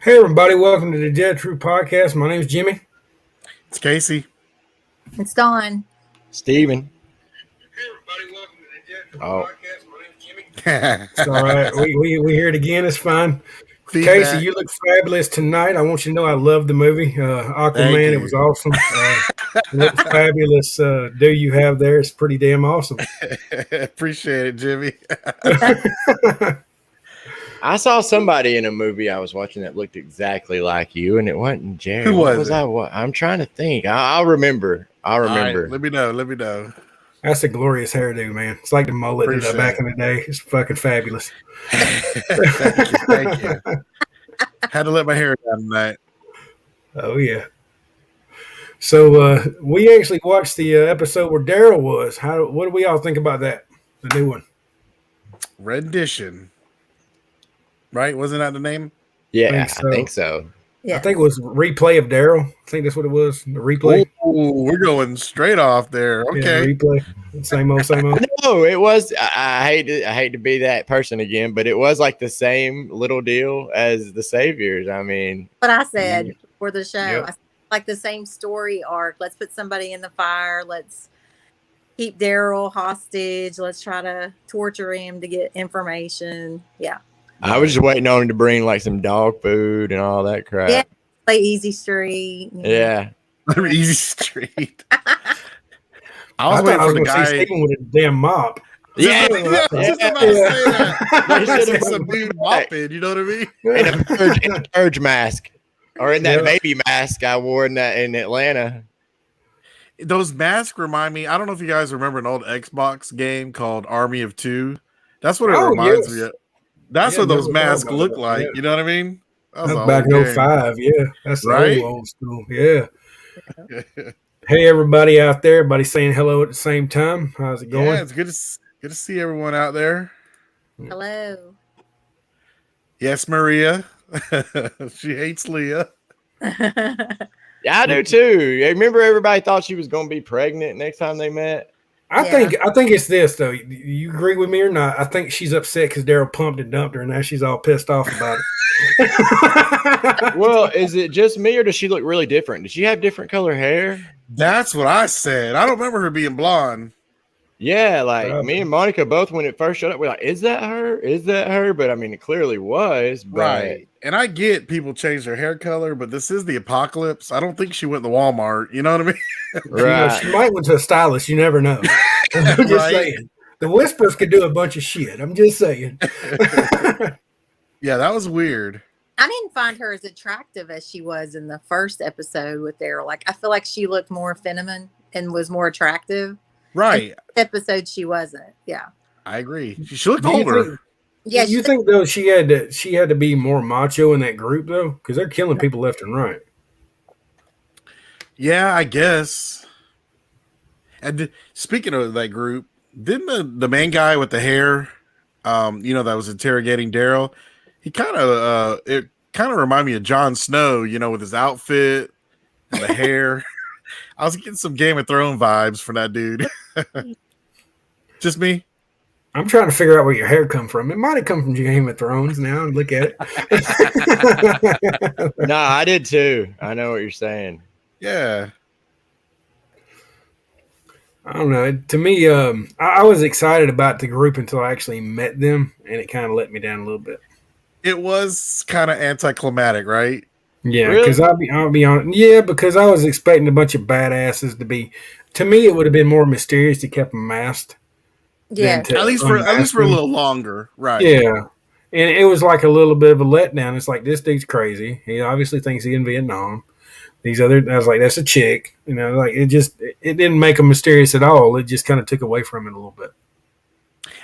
Hey everybody, welcome to the Dead True Podcast. My name is Jimmy. It's Casey. It's Dawn. Steven. Hey everybody, welcome to the Dead True Oh. Podcast. My name is Jimmy. It's all right. We hear it again. It's fine. Feedback. Casey, you look fabulous tonight. I want you to know I love the movie. Aquaman, it was awesome. What fabulous do you have there? It's pretty damn awesome. Appreciate it, Jimmy. I saw somebody in a movie I was watching that looked exactly like you, and it wasn't Jerry. Who was it? I'm trying to think. I'll remember. I'll remember. Right, let me know. That's a glorious hairdo, man. It's like the mullet Appreciate back in the day. It's fucking fabulous. Thank you. Had to let my hair down tonight. Oh, yeah. So we actually watched the episode where Daryl was. What do we all think about that? The new one. Rendition. Right? Wasn't that the name? Yeah, I think so. Yeah. I think it was Replay of Daryl. I think that's what it was. The replay. Oh, we're going straight off there. Okay. Yeah, replay. Same old. No, it was. I hate to be that person again, but it was like the same little deal as the Saviors. I mean, What I said for the show. Yep. I said, like the same story arc. Let's put somebody in the fire. Let's keep Daryl hostage. Let's try to torture him to get information. Yeah. I was just waiting on him to bring like some dog food and all that crap. Yeah. Play Easy Street. Yeah. Easy Street. I I was thought waiting I for was the going to see guy. Stephen with a damn mop. Yeah. I was just about to say that. They I should see have some dude mopping, you know what I mean? in a purge mask, or in that baby mask I wore in Atlanta. Those masks remind me. I don't know if you guys remember an old Xbox game called Army of Two. That's what it reminds me of. That's what those masks look like. Yeah. You know what I mean? That's back in 05. Yeah. That's Right? old school. Yeah. Hey, everybody out there. Everybody saying hello at the same time. How's it going? Yeah, it's good to see everyone out there. Hello. Yes, Maria. She hates Leah. Yeah, I do too. Remember, everybody thought she was going to be pregnant next time they met. I think it's this though. You agree with me or not? I think she's upset because Daryl pumped and dumped her, and now she's all pissed off about it. Well, is it just me, or does she look really different? Does she have different color hair? That's what I said. I don't remember her being blonde. Yeah, like me and Monica both, when it first showed up, we're like, "Is that her? Is that her?" But I mean, it clearly was. But... Right. And I get people change their hair color, but this is the apocalypse. I don't think she went to Walmart. You know what I mean? Right. She might went to a stylist. You never know. I'm just saying. The Whispers could do a bunch of shit. I'm just saying. Yeah, that was weird. I didn't find her as attractive as she was in the first episode with Daryl. Like, I feel like she looked more feminine and was more attractive. Right. In this episode, she wasn't. Yeah. I agree. She looked older. Yeah. You think though she had to be more macho in that group though, because they're killing people left and right. Yeah, I guess. And speaking of that group, didn't the main guy with the hair, that was interrogating Daryl, it kind of reminded me of Jon Snow, with his outfit and the hair. I was getting some Game of Thrones vibes from that dude. Just me. I'm trying to figure out where your hair come from. It might have come from Game of Thrones. Now look at it. No, I did too. I know what you're saying. Yeah. I don't know. To me, I was excited about the group until I actually met them, and it kind of let me down a little bit. It was kind of anticlimactic, right? Yeah, because Really? I'll be honest. Yeah, because I was expecting a bunch of badasses to be. To me, it would have been more mysterious to keep them masked. Yeah. At least for a little longer, right? Yeah, and it was like a little bit of a letdown. It's like, this dude's crazy. He obviously thinks he's in Vietnam. I was like, that's a chick. Like it didn't make them mysterious at all. It just kind of took away from it a little bit.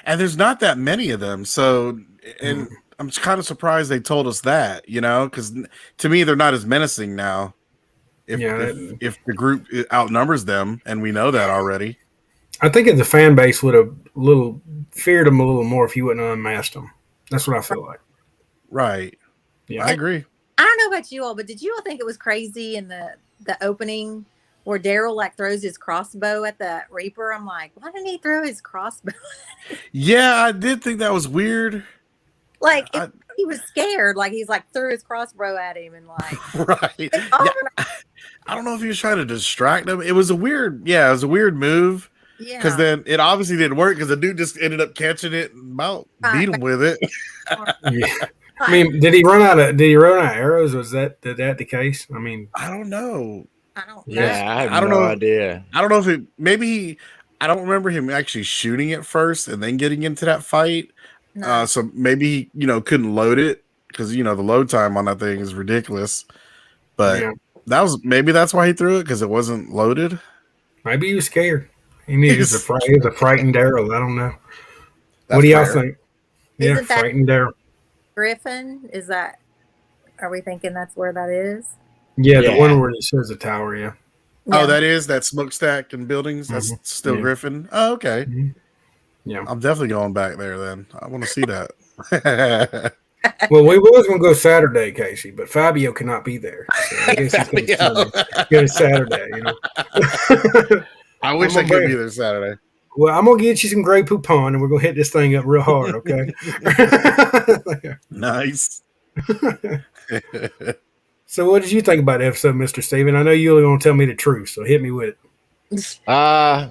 And there's not that many of them, so I'm kind of surprised they told us that, because to me they're not as menacing now. if the group outnumbers them, and we know that already. I think if the fan base would have feared him a little more if he wouldn't have unmasked him. That's what I feel like. Right. Yeah. I agree. I don't know about you all, but did you all think it was crazy in the opening where Daryl like throws his crossbow at the Reaper? I'm like, why didn't he throw his crossbow? Yeah, I did think that was weird. Like he was scared, like he's like threw his crossbow at him and like Right. Yeah, I don't know if he was trying to distract him. It was a weird move. yeah. Because then it obviously didn't work because the dude just ended up catching it and about beat him with it. Yeah. I mean, did he run out of arrows? Was that the case? I mean, I don't know. I don't know. Yeah, I have I don't no know. idea. I don't know if I don't remember him actually shooting it first and then getting into that fight. No. So maybe he, couldn't load it because the load time on that thing is ridiculous. But yeah. maybe that's why he threw it, because it wasn't loaded. Maybe he was scared. He was a frightened Daryl. I don't know. That's What do y'all fair. think? Yeah, Isn't that- frightened Daryl. Griffin, are we thinking that's where that is? Yeah, the Yeah. one where he shows the tower. Yeah. Oh, that is that smokestack and buildings. That's still Yeah. Griffin. Oh, okay. Mhm. Yeah. I'm definitely going back there then. I want to see that. Well, we was going to go Saturday, Casey, but Fabio cannot be there. So I guess he's going to go Saturday. I wish I could be there Saturday. Well, I'm going to get you some Grey Poupon, and we're going to hit this thing up real hard, okay? Nice. So what did you think about the episode, Mr. Steven? I know you're only going to tell me the truth, so hit me with it. I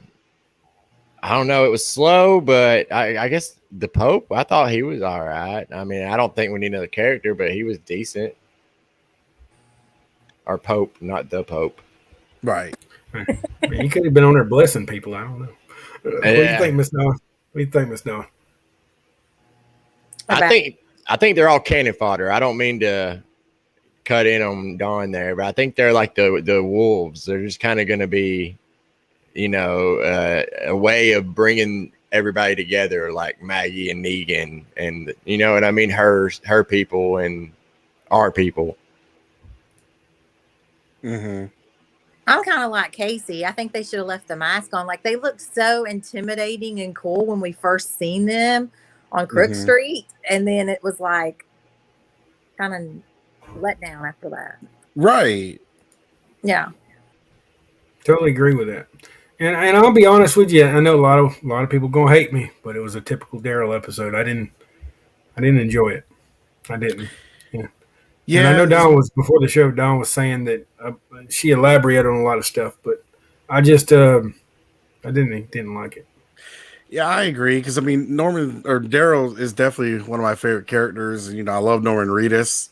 don't know. It was slow, but I guess the Pope, I thought he was all right. I mean, I don't think we need another character, but he was decent. Our Pope, not the Pope. Right. Man, he could have been on there blessing people. I don't know. What do you think, Miss Noah? What do you think, Miss Noah? I think they're all cannon fodder. I don't mean to cut in on Dawn there, but I think they're like the wolves. They're just kind of going to be, a way of bringing everybody together, like Maggie and Negan, and you know what I mean. Her people and our people. Mm-hmm. I'm kind of like Casey. I think they should have left the mask on. Like they looked so intimidating and cool when we first seen them on Crook Street, and then it was like kind of let down after that. Right. Yeah. Totally agree with that. And I'll be honest with you. I know a lot of people gonna hate me, but it was a typical Daryl episode. I didn't enjoy it. I didn't. Yeah. And I know Dawn was before the show. Dawn was saying that she elaborated on a lot of stuff, but I just I didn't like it. Yeah, I agree, because I mean Norman or Daryl is definitely one of my favorite characters, and I love Norman Reedus,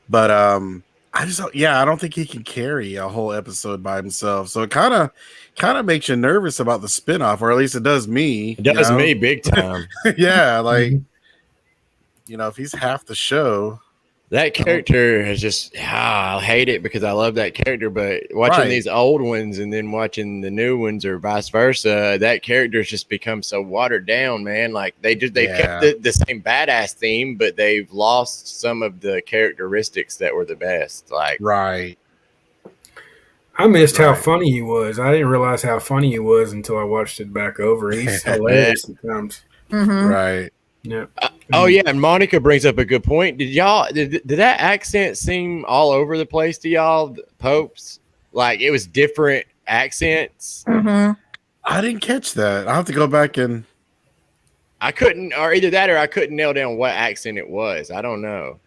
but I don't think he can carry a whole episode by himself. So it kind of makes you nervous about the spinoff, or at least it does me. It does me big time. Yeah, like if he's half the show. That character is just, I hate it because I love that character, but watching these old ones and then watching the new ones or vice versa, that character's just become so watered down, man. Like they kept the same badass theme, but they've lost some of the characteristics that were the best. Like, right. I missed how funny he was. I didn't realize how funny he was until I watched it back over. He's hilarious sometimes. Mm-hmm. Right. Yeah. Oh yeah, and Monica brings up a good point. Did that accent seem all over the place to y'all, Popes? Like it was different accents. Mm-hmm. I didn't catch that. I'll have to go back and. I couldn't, or either that, or I couldn't nail down what accent it was. I don't know.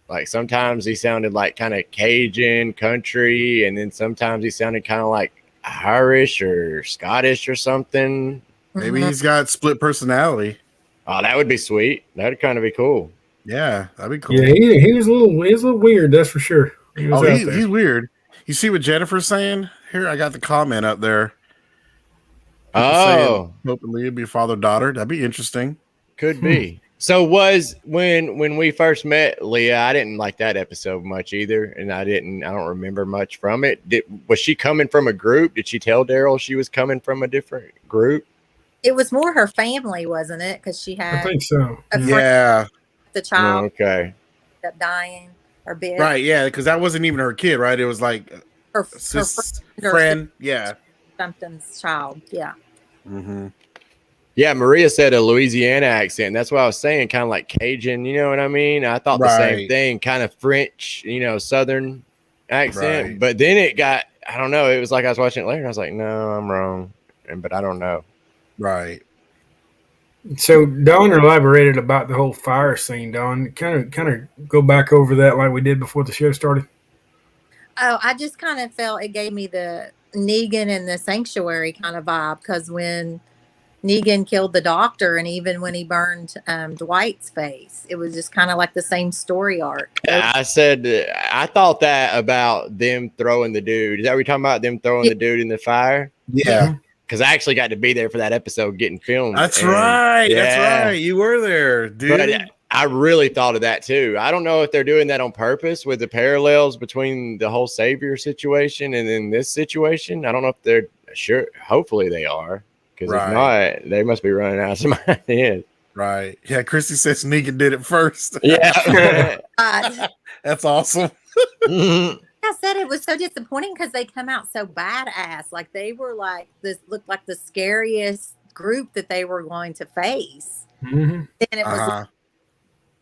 Like sometimes he sounded like kind of Cajun country, and then sometimes he sounded kind of like Irish or Scottish or something. Maybe he's got split personality. Oh, that would be sweet. That would kind of be cool. Yeah, that'd be cool. Yeah, he was a little weird, that's for sure. He's weird. You see what Jennifer's saying? Here, I got the comment up there. Oh, Pope and Leah be father-daughter. That'd be interesting. Could be. So was when we first met Leah, I didn't like that episode much either, and I don't remember much from it. Was she coming from a group? Did she tell Daryl she was coming from a different group? It was more her family, wasn't it? Because she had I think so. the child Okay. ended up dying or bit. Right, yeah, because that wasn't even her kid, right? It was like her sis friend, friend. Yeah. something's child. Yeah. Mm-hmm. Yeah, Maria said a Louisiana accent. That's what I was saying, kind of like Cajun. You know what I mean? I thought the same Right. thing, kind of French, Southern accent. Right. But then it got, I don't know. It was like I was watching it later. And I was like, no, I'm wrong. But I don't know. Right. So Don elaborated about the whole fire scene. Don, kind of go back over that like we did before the show started. Oh, I just kind of felt it gave me the Negan and the Sanctuary kind of vibe, because when Negan killed the doctor, and even when he burned Dwight's face, it was just kind of like the same story arc. I said, I thought that about them throwing the dude. Is that what you're talking about? Them throwing the dude in the fire? Yeah. Because I actually got to be there for that episode getting filmed. That's right. Yeah. That's right. You were there, dude. But I really thought of that too. I don't know if they're doing that on purpose with the parallels between the whole Savior situation and then this situation. I don't know if they're sure. Hopefully they are. Because if not, they must be running out of some ideas. Right. Yeah, Christy says Negan did it first. Yeah. That's awesome. I said it was so disappointing because they come out so badass. Like they were like this, looked like the scariest group that they were going to face. Mm-hmm. And it was,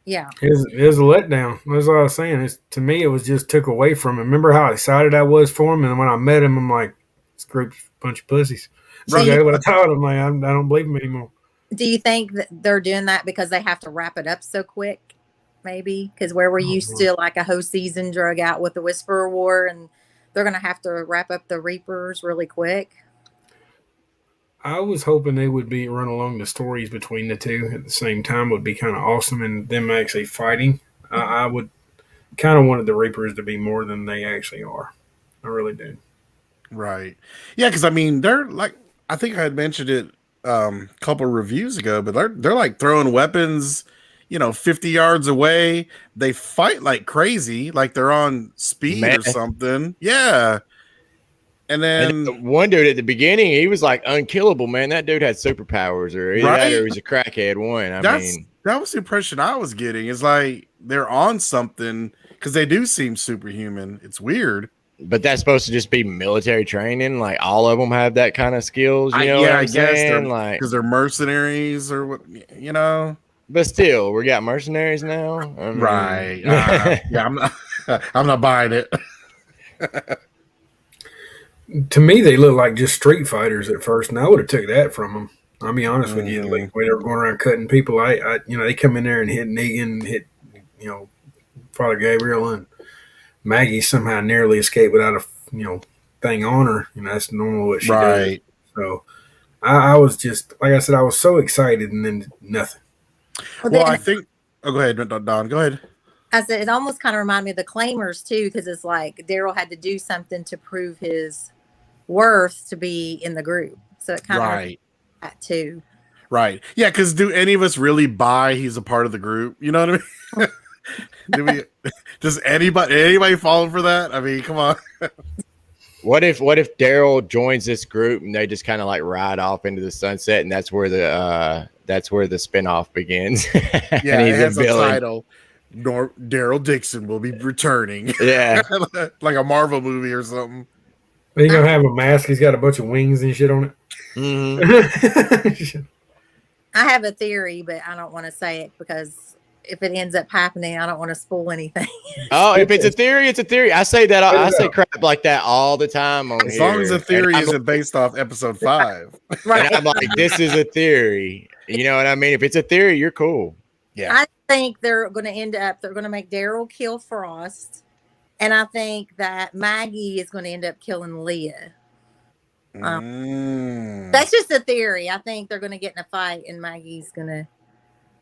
yeah. It was a letdown. That's what I was saying. To me, it was just took away from him. Remember how excited I was for him? And when I met him, I'm like, this group's a bunch of pussies. That's exactly what I thought. I'm like, I don't believe him anymore. Do you think that they're doing that because they have to wrap it up so quick? Maybe because where we're used to like a whole season drug out with the Whisperer War, and they're going to have to wrap up the Reapers really quick. I was hoping they would be run along the stories between the two at the same time. Would be kind of awesome, and them actually fighting. I would kind of wanted the Reapers to be more than they actually are. I really did. Right. Yeah, because I mean, they're like, I think I had mentioned it a couple reviews ago, but they're like throwing weapons, 50 yards away. They fight like crazy, like they're on speed or something. Yeah. And then one dude at the beginning, he was like unkillable, man. That dude had superpowers, or either that or he was a crackhead one. I mean, that was the impression I was getting. It's like they're on something because they do seem superhuman. It's weird. But that's supposed to just be military training. Like all of them have that kind of skills. You know what I'm saying? Like because they're mercenaries or what, But still, we got mercenaries now. I mean, right? Yeah, I'm not buying it. To me, they look like just street fighters at first, and I would have took that from them. I'll be honest with you. Like when they were going around cutting people, they come in there and hit Negan, hit Father Gabriel, and Maggie somehow narrowly escaped without a thing on her. That's normally what she does. So I was just, like I said, I was so excited, and then nothing. Well, I think. Oh, go ahead, Don. Go ahead. I said it almost kind of reminded me of the Claimers too, because it's like Daryl had to do something to prove his worth to be in the group. So it kind of that too. Right. Yeah, because do any of us really buy he's a part of the group? You know what I mean? Does anybody falling for that? I mean, come on. What if Daryl joins this group and they just kind of like ride off into the sunset, and that's where the spinoff begins? Yeah, and he's it has a title. Daryl Dixon will be returning. Yeah, like a Marvel movie or something. He's gonna have a mask. He's got a bunch of wings and shit on it. Mm-hmm. I have a theory, but I don't want to say it because if it ends up happening, I don't want to spoil anything. Oh, if it's a theory, it's a theory. I say that. I say crap like that all the time on as here. long as the theory isn't based off episode 5. Right. And I'm like, this is a theory. You know what I mean? If it's a theory, you're cool. Yeah. I think they're going to make Daryl kill Frost. And I think that Maggie is going to end up killing Leah. That's just a theory. I think they're going to get in a fight and Maggie's going to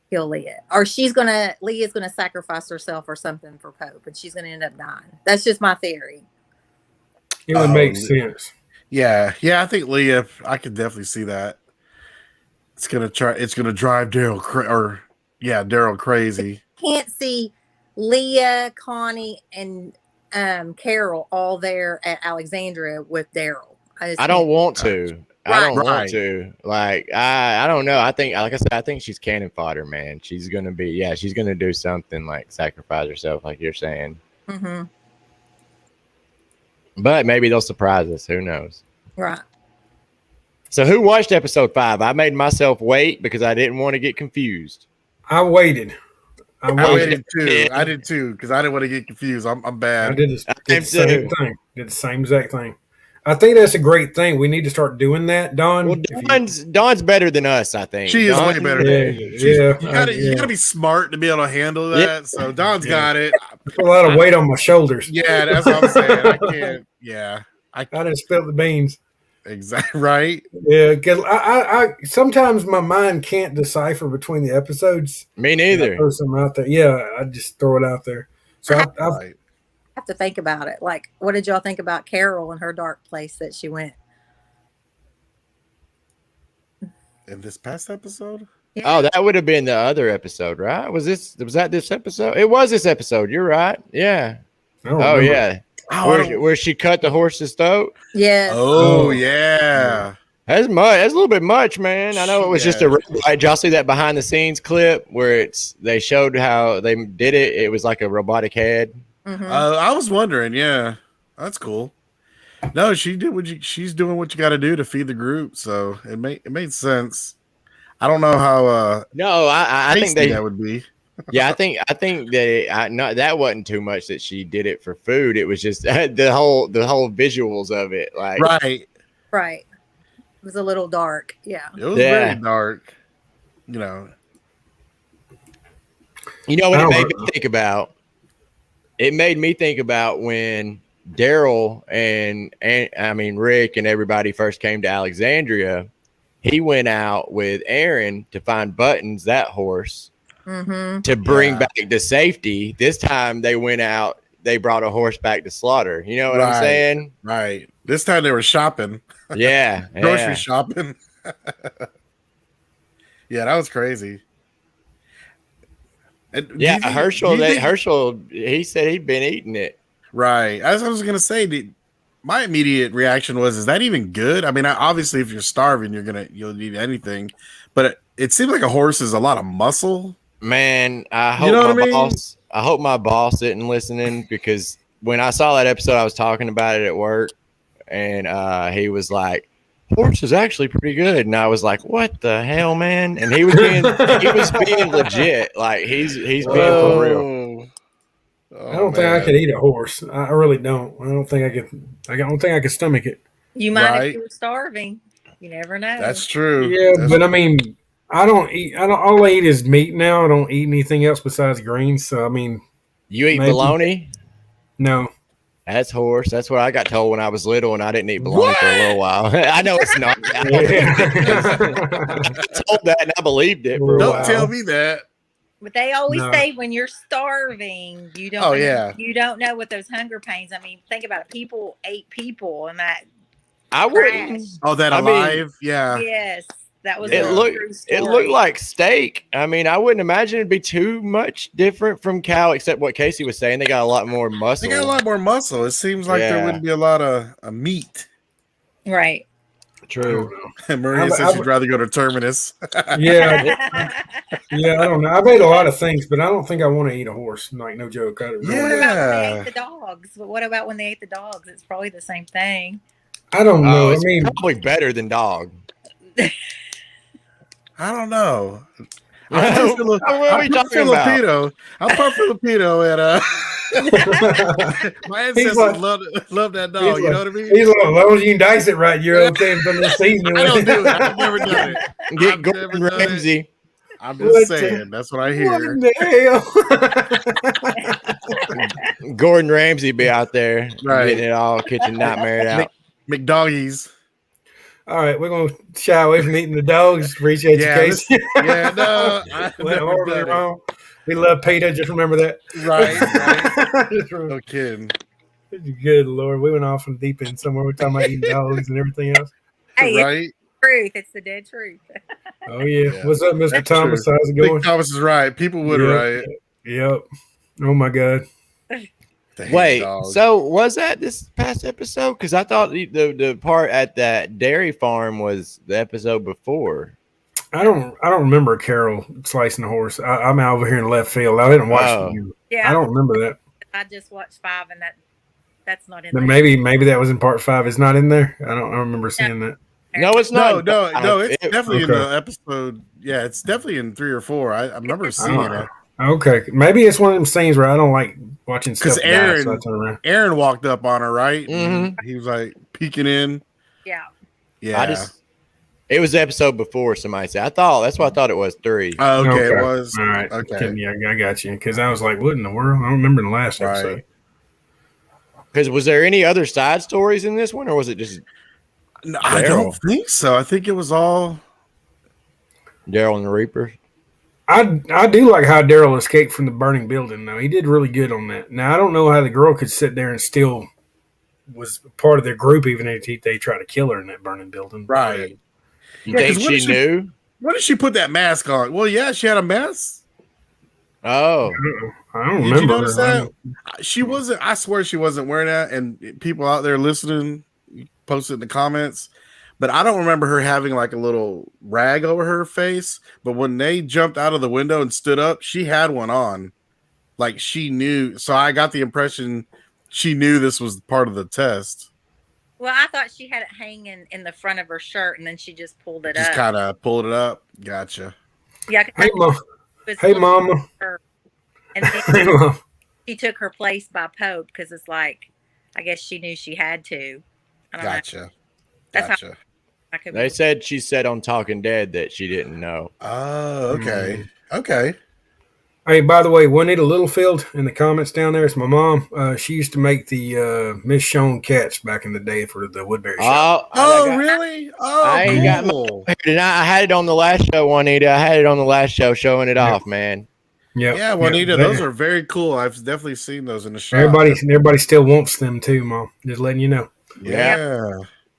kill Leah. Or Leah's going to sacrifice herself or something for Pope. And she's going to end up dying. That's just my theory. It would make sense. Yeah. Yeah, I think Leah, I could definitely see that. It's going to drive Daryl crazy. Can't see Leah, Connie, and Carol all there at Alexandria with Daryl. I don't want to. I don't want to. Like, I don't know. I think, like I said, I think she's cannon fodder, man. She's going to be, she's going to do something like sacrifice herself, like you're saying. Mm-hmm. But maybe they'll surprise us. Who knows? Right. So who watched episode 5? I made myself wait because I didn't want to get confused. I waited. I waited too. I did too because I didn't want to get confused. I'm bad. I did the same thing. Did the same exact thing. I think that's a great thing. We need to start doing that, Dawn. Well, Dawn's better than us, I think. She is way better. Yeah. You gotta be smart to be able to handle that. Yeah. So Dawn's got it. Put a lot of weight on my shoulders. Yeah, that's what I'm saying. I can't. Yeah, I didn't spill the beans. Exactly right. Yeah, because I sometimes my mind can't decipher between the episodes. Me neither. I throw something out there. Yeah, I just throw it out there. So I have to think about it. Like, what did y'all think about Carol and her dark place that she went? In this past episode? Yeah. Oh, that would have been the other episode, right? Was that this episode? It was this episode. You're right. Yeah. Oh yeah. Where she cut the horse's throat? Yeah. Oh yeah. That's much. That's a little bit much, man. I know it was just a. Did y'all see that behind the scenes clip where they showed how they did it? It was like a robotic head. Mm-hmm. I was wondering. Yeah, that's cool. No, she did she's doing what you got to do to feed the group, so it made sense. I don't know how. No, I think that would be. Yeah, I think that that wasn't too much that she did it for food. It was just the whole visuals of it, like right. It was a little dark. Yeah, it was very dark. You know what it made me think about? It made me think about when Daryl and I mean Rick and everybody first came to Alexandria. He went out with Aaron to find Buttons, that horse, to bring back to safety. This time they went out. They brought a horse back to slaughter. You know what I'm saying? Right. This time they were shopping. Yeah. Grocery shopping. Yeah, that was crazy. And Herschel, he said he'd been eating it. Right. As I was going to say, my immediate reaction was, is that even good? I mean, obviously, if you're starving, you'll eat anything. But it seems like a horse is a lot of muscle. Man, I hope my boss isn't listening, because when I saw that episode, I was talking about it at work, and he was like, "Horse is actually pretty good," and I was like, "What the hell, man?" And he was being legit, like he's being for real. I don't think I could eat a horse. I really don't. I don't think I could. I don't think I could stomach it. You might if you were starving. You never know. That's true. Yeah, but I mean, I don't eat. All I eat is meat now. I don't eat anything else besides greens. So I mean, you eat bologna? No. That's horse. That's what I got told when I was little, and I didn't eat bologna for a little while. I know it's not. I told that, and I believed it. Don't tell me that. But they always say when you're starving, you don't. You don't know what those hunger pains. I mean, think about it. People ate people, and that. I wouldn't. Oh, that alive? Yeah. Yes. That was it looked like steak. I mean, I wouldn't imagine it'd be too much different from cow, except what Casey was saying. They got a lot more muscle. They got a lot more muscle. It seems like there wouldn't be a lot of meat. Right. True. Maria says she'd rather go to Terminus. Yeah. Yeah, I don't know. I've ate a lot of things, but I don't think I want to eat a horse. Like, no joke. What about when they ate the dogs? But what about when they ate the dogs? It's probably the same thing. I don't know. I mean, probably better than dog. I don't know. I'm Filipino. I'm part Filipino, and my ancestors love that dog. You know what I mean? He's like, as long as you can dice it right, you're okay from the season. I don't do it. I've never done it. Get Gordon Ramsay. I'm just saying. That's what I hear. What the hell? Gordon Ramsay be out there getting it all kitchen nightmare out. McDoggies. All right, we're gonna shy away from eating the dogs. Appreciate you, Casey. No, we love PETA. Just remember that. Right. No kidding. Good Lord, we went off from deep end somewhere. We're talking about eating dogs and everything else. Hey, right? Truth. It's the dead truth. Oh yeah. What's up, Mr. Thomas? How's it going? Big Thomas is right. People would riot. Yep. Oh my God. Wait, so was that this past episode? Because I thought the part at that dairy farm was the episode before. I don't remember Carol slicing a horse. I'm out over here in left field. I didn't watch it. Yeah, I don't remember that. I just watched 5, and That's not in But there. maybe that was in part 5. It's not in there. I don't remember seeing that. No, it's not. No. It's definitely in okay. the episode. Yeah, it's definitely in 3 or 4. I remember seeing it Okay, maybe it's one of them scenes where I don't like watching stuff. because So I turn around. Aaron walked up on her, right? Mhm. He was like peeking in. Yeah. Yeah. It was the episode before. Somebody said. That's what I thought it was 3. Oh, okay, it was. All right. Okay. Yeah, I got you. Because I was like, what in the world? I don't remember the last episode. Right. Because was there any other side stories in this one, or was it just No, I don't think so. I think it was all Daryl and the Reaper? I do like how Daryl escaped from the burning building, though. He did really good on that. Now, I don't know how the girl could sit there and still was part of their group, even if they tried to kill her in that burning building. right. You Yeah, think 'cause what she knew? When did she put that mask on? Well, yeah, she had a mask. Oh, I don't Did remember. you notice her. that? She wasn't. I swear she wasn't wearing that. And people out there listening, post it in the comments. But I don't remember her having like a little rag over her face. But when they jumped out of the window and stood up, she had one on. Like she knew. So I got the impression she knew this was part of the test. Well, I thought she had it hanging in the front of her shirt, and then she just pulled it Just up. kind of pulled it up. Gotcha. Yeah. Hey, Mom. was Hey, looking Mama. at her, and Hey, then Mom. she took her place by Pope because it's like, I guess she knew she had to. I don't know. Gotcha. That's how Gotcha. I could they said she said on Talking Dead that she didn't know. Oh, okay. Okay. Hey, by the way, Juanita Littlefield in the comments down there, it's my mom. She used to make the Miss Shown cats back in the day for the Woodbury shop. Oh, really? Oh, I ain't got cool. I had it on the last show, Juanita. I had it on the last show showing it off, man. Yeah, Juanita, those are very cool. I've definitely seen those in the shop. Everybody still wants them too, Mom. Just letting you know. Yeah.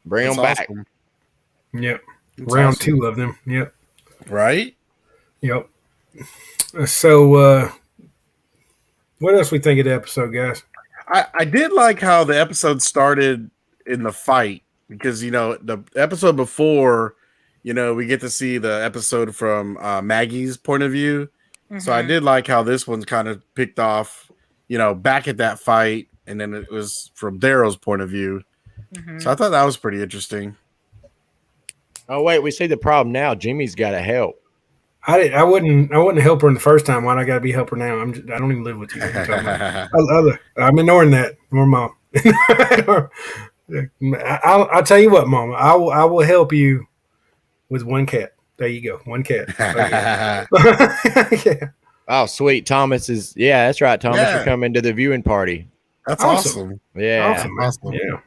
Bring them That's back. awesome. Yep. That's Round awesome. 2 of them. Yep. Right? Yep. So, what else we think of the episode, guys? I did like how the episode started in the fight because, the episode before, we get to see the episode from Maggie's point of view. So I did like how this one's kind of picked off, back at that fight. And then it was from Daryl's point of view. So I thought that was pretty interesting. Oh wait, we see the problem now. Jimmy's got to help. I wouldn't help her in the first time. Why'd I got to be help her now? I don't even live with you. I'm ignoring that. More Mom. I'll tell you what, Mama. I will help you with one cat. There you go, one cat. Yeah. Oh, sweet. Thomas is. Yeah, that's right. Thomas, Yeah. you're coming to the viewing party. That's Awesome. awesome. Yeah. Awesome. Yeah.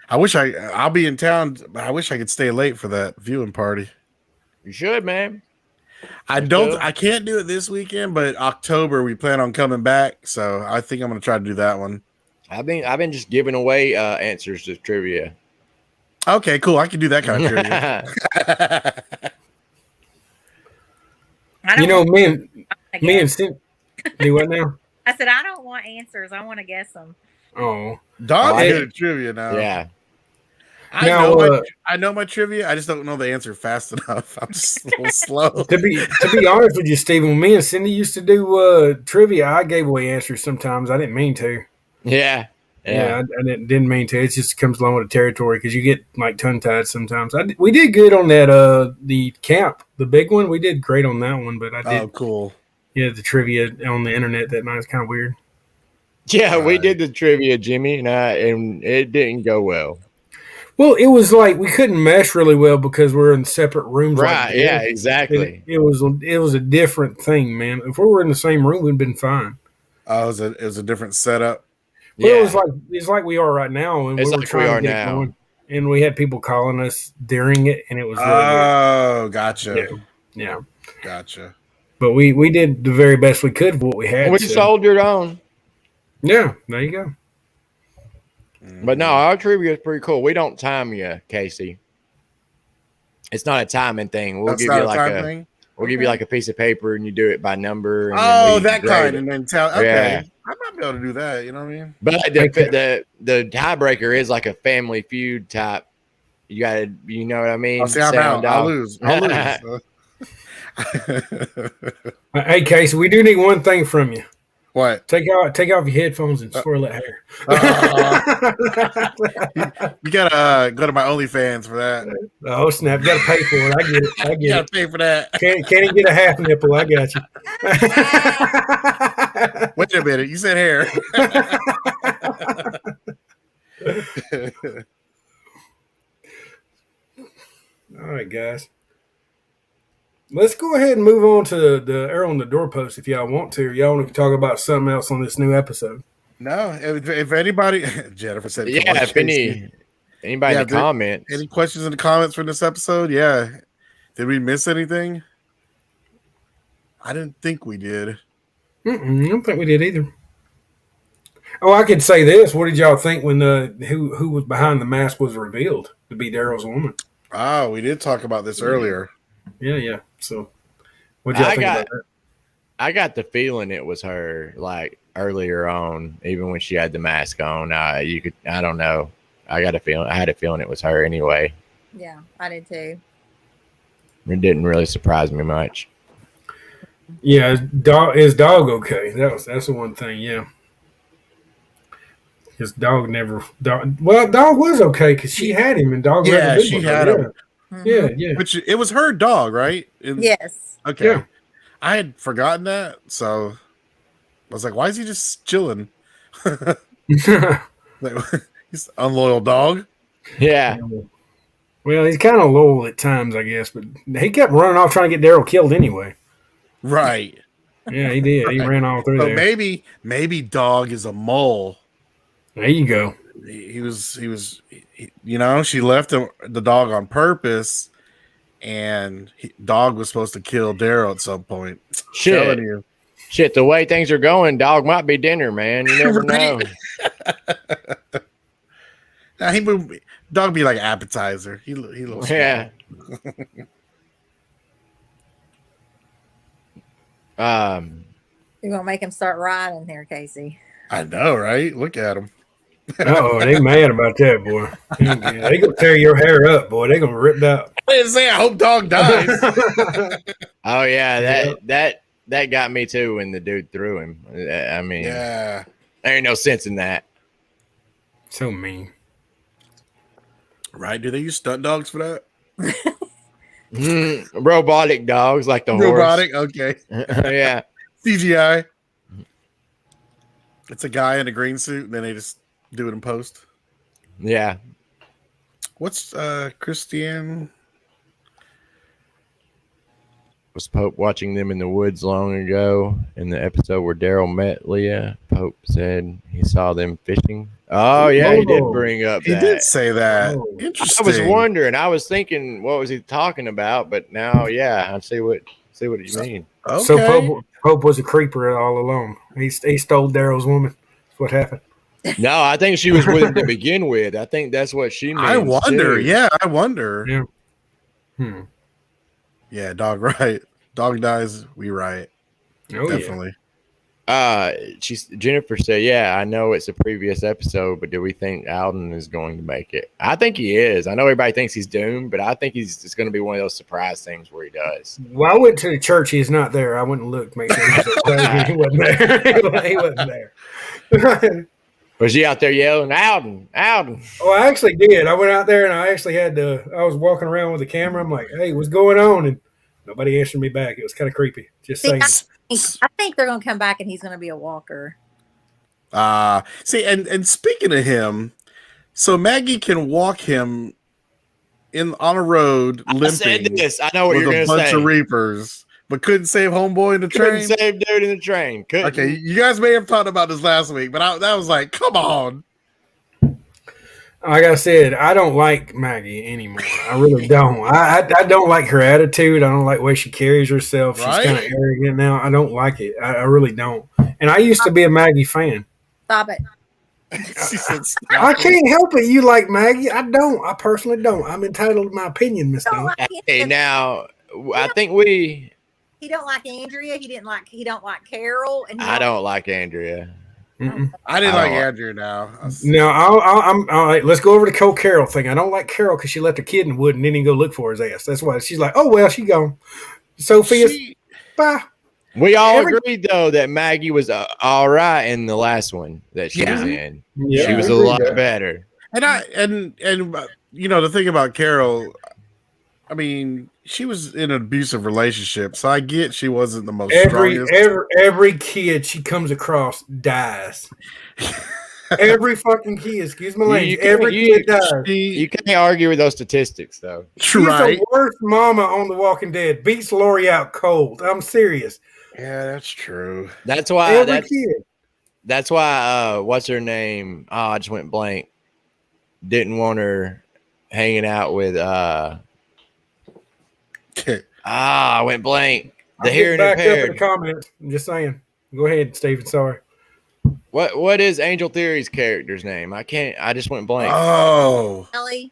I wish I'll be in town. But I wish I could stay late for that viewing party. You should, man. I can't do it this weekend, but October we plan on coming back. So I think I'm going to try to do that one. I've been just giving away answers to trivia. Okay, cool. I can do that kind of trivia. Me and Sim do what now? I said I don't want answers. I want to guess them. Oh, Dog's Hey. good at trivia now. Yeah. I know my trivia. I just don't know the answer fast enough. I'm just a little slow. to be honest with you, Stephen, when me and Cindy used to do trivia, I gave away answers sometimes. I didn't mean to. Yeah. I didn't mean to. It just comes along with the territory because you get like tongue tied sometimes. We did good on that. The camp, the big one, we did great on that one. But I did. Oh, cool. Yeah, the trivia on the internet that night was kind of weird. Yeah, we Right. did the trivia, Jimmy, and it didn't go well. Well, it was like we couldn't mesh really well because we're in separate rooms. Right. Like Yeah, this. exactly. It was a different thing, man. If we were in the same room, we'd been fine. Oh, it was a different setup. Well, Yeah. it's like we are right now, and It's we were like we trying are to get it now. going, and we had people calling us during it, and it was really Oh, gotcha. weird. Yeah. Gotcha. But we did the very best we could with what we had. We so- soldiered on. Yeah, there you go. But no, our trivia is pretty cool. We don't time you, Casey. It's not a timing thing. We'll That's give not you a like time a thing? we'll give you like a piece of paper and you do it by number. And Oh, then we that grade kind. it. And then tell. Okay. Yeah. I might be able to do that. You know what I mean? But Okay. the tiebreaker is like a Family Feud type. You gotta, you know what I mean? I'll see. I'm Sound out. I'll off. lose. I'll lose. Hey, Casey, we do need one thing from you. What? Take off your headphones and swirl that hair. You gotta go to my OnlyFans for that. Oh snap! Got to pay for it. I get it. You gotta pay for that. Can't even get a half nipple. I got you. Wait a minute. You said hair. All right, guys. Let's go ahead and move on to the arrow on the doorpost if y'all want to. Y'all want to talk about something else on this new episode? No. If anybody, Jennifer said, yeah. If anybody in the comments, any questions in the comments for this episode? Yeah. Did we miss anything? I didn't think we did. I don't think we did either. Oh, I could say this. What did y'all think when who was behind the mask was revealed to be Daryl's woman? Oh, we did talk about this earlier. Yeah. So, what y'all think about that? I got the feeling it was her, like earlier on, even when she had the mask on. I don't know. I had a feeling it was her anyway. Yeah, I did too. It didn't really surprise me much. Yeah, is dog okay? That's the one thing. Yeah, his dog was okay because she had him and dog. Yeah, she had him. Mm-hmm. Yeah. Which it was her dog, right? Yes. Okay. Yeah. I had forgotten that, so I was like, "Why is he just chilling?" He's an unloyal dog. Yeah. Well, he's kind of loyal at times, I guess, but he kept running off trying to get Daryl killed anyway. Right. Yeah, he did. Right. He ran all through there. Maybe dog is a mole. There you go. He was, she left the dog on purpose, and dog was supposed to kill Daryl at some point. Shit, the way things are going, dog might be dinner, man. You never know. Now dog be like appetizer. He looks yeah. You're gonna make him start riding here, Casey. I know, right? Look at him. Oh, they mad about that, boy. They gonna tear your hair up, boy. They gonna rip it out. I didn't say I hope dog dies. Oh yeah, that got me too when the dude threw him. I mean, yeah, there ain't no sense in that. So mean, right? Do they use stunt dogs for that? Robotic dogs like the robotic. Horse. Okay, yeah, CGI. It's a guy in a green suit, and then they just do it in post. Yeah. What's Christian? Was Pope watching them in the woods long ago in the episode where Daryl met Leah? Pope said he saw them fishing. Oh yeah, he did bring up that. He did say that. Interesting. I was wondering. I was thinking, what was he talking about? But now, yeah, I see what you mean. Okay. So Pope was a creeper all along. He stole Daryl's woman. That's what happened. No, I think she was with him to begin with. I think that's what she means. I wonder. Too. Yeah, I wonder. Yeah. Yeah, dog right. Dog dies, we riot. Oh, definitely. Yeah. Jennifer said, yeah, I know it's a previous episode, but do we think Alden is going to make it? I think he is. I know everybody thinks he's doomed, but I think it's going to be one of those surprise things where he does. Well, I went to the church. He's not there. I went and looked, make sure he wasn't there. He wasn't there. Was he out there yelling, Alden? Oh, I actually did. I went out there and I actually I was walking around with the camera. I'm like, hey, what's going on? And nobody answered me back. It was kind of creepy. Just saying. I think they're going to come back and he's going to be a walker. See, and speaking of him, so Maggie can walk him on a road limping. I said this. I know what you're going to say. With a bunch of reapers. But couldn't save homeboy in the train? Couldn't save dude in the train. Couldn't. Okay, you guys may have talked about this last week, but that was like, come on. Like I said, I don't like Maggie anymore. I really don't. I don't like her attitude. I don't like the way she carries herself. Right? She's kind of arrogant now. I don't like it. I really don't. And I used to be a Maggie fan. Stop it. She said, I can't help it. You like Maggie. I don't. I personally don't. I'm entitled to my opinion, Miss Dawn. Hey, now, I think He don't like Andrea. He don't like Carol. And I don't like Andrea. Mm-mm. I didn't like Andrea now. No, I'm all right. Let's go over to Cole Carol thing. I don't like Carol because she left her kid in the wood and didn't even go look for his ass. That's why she's like, oh, well, she gone. Sophia, bye. We all agreed though that Maggie was all right in the last one that she was in. Yeah, she was we a agreed lot that. better. And you know, the thing about Carol, I mean, she was in an abusive relationship, so I get she wasn't the most strongest. Every kid she comes across dies. Every fucking kid, excuse my language, every kid dies. You can't argue with those statistics, though. She's the worst mama on The Walking Dead. Beats Lori out cold. I'm serious. Yeah, that's true. That's why. Every kid. That's why. What's her name? Oh, I just went blank. Didn't want her hanging out with. I went blank. The hearing impaired. Up in the comments. I'm just saying. Go ahead, Steven. Sorry. What is Angel Theory's character's name? I just went blank. Oh, Kelly.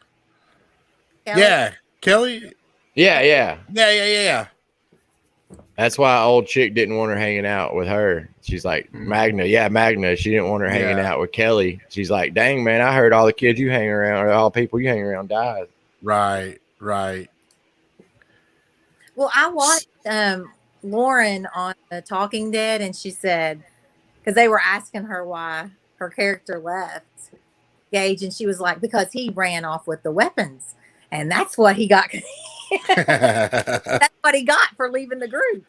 Yeah, Kelly. Yeah. That's why old chick didn't want her hanging out with her. She's like, Magna. Yeah, Magna. She didn't want her hanging out with Kelly. She's like, dang, man, I heard all the kids you hang around, or all the people you hang around died. Right. Well, I watched Lauren on The Talking Dead, and she said, because they were asking her why her character left Gage, and she was like, because he ran off with the weapons, and that's what he got. That's what he got for leaving the group.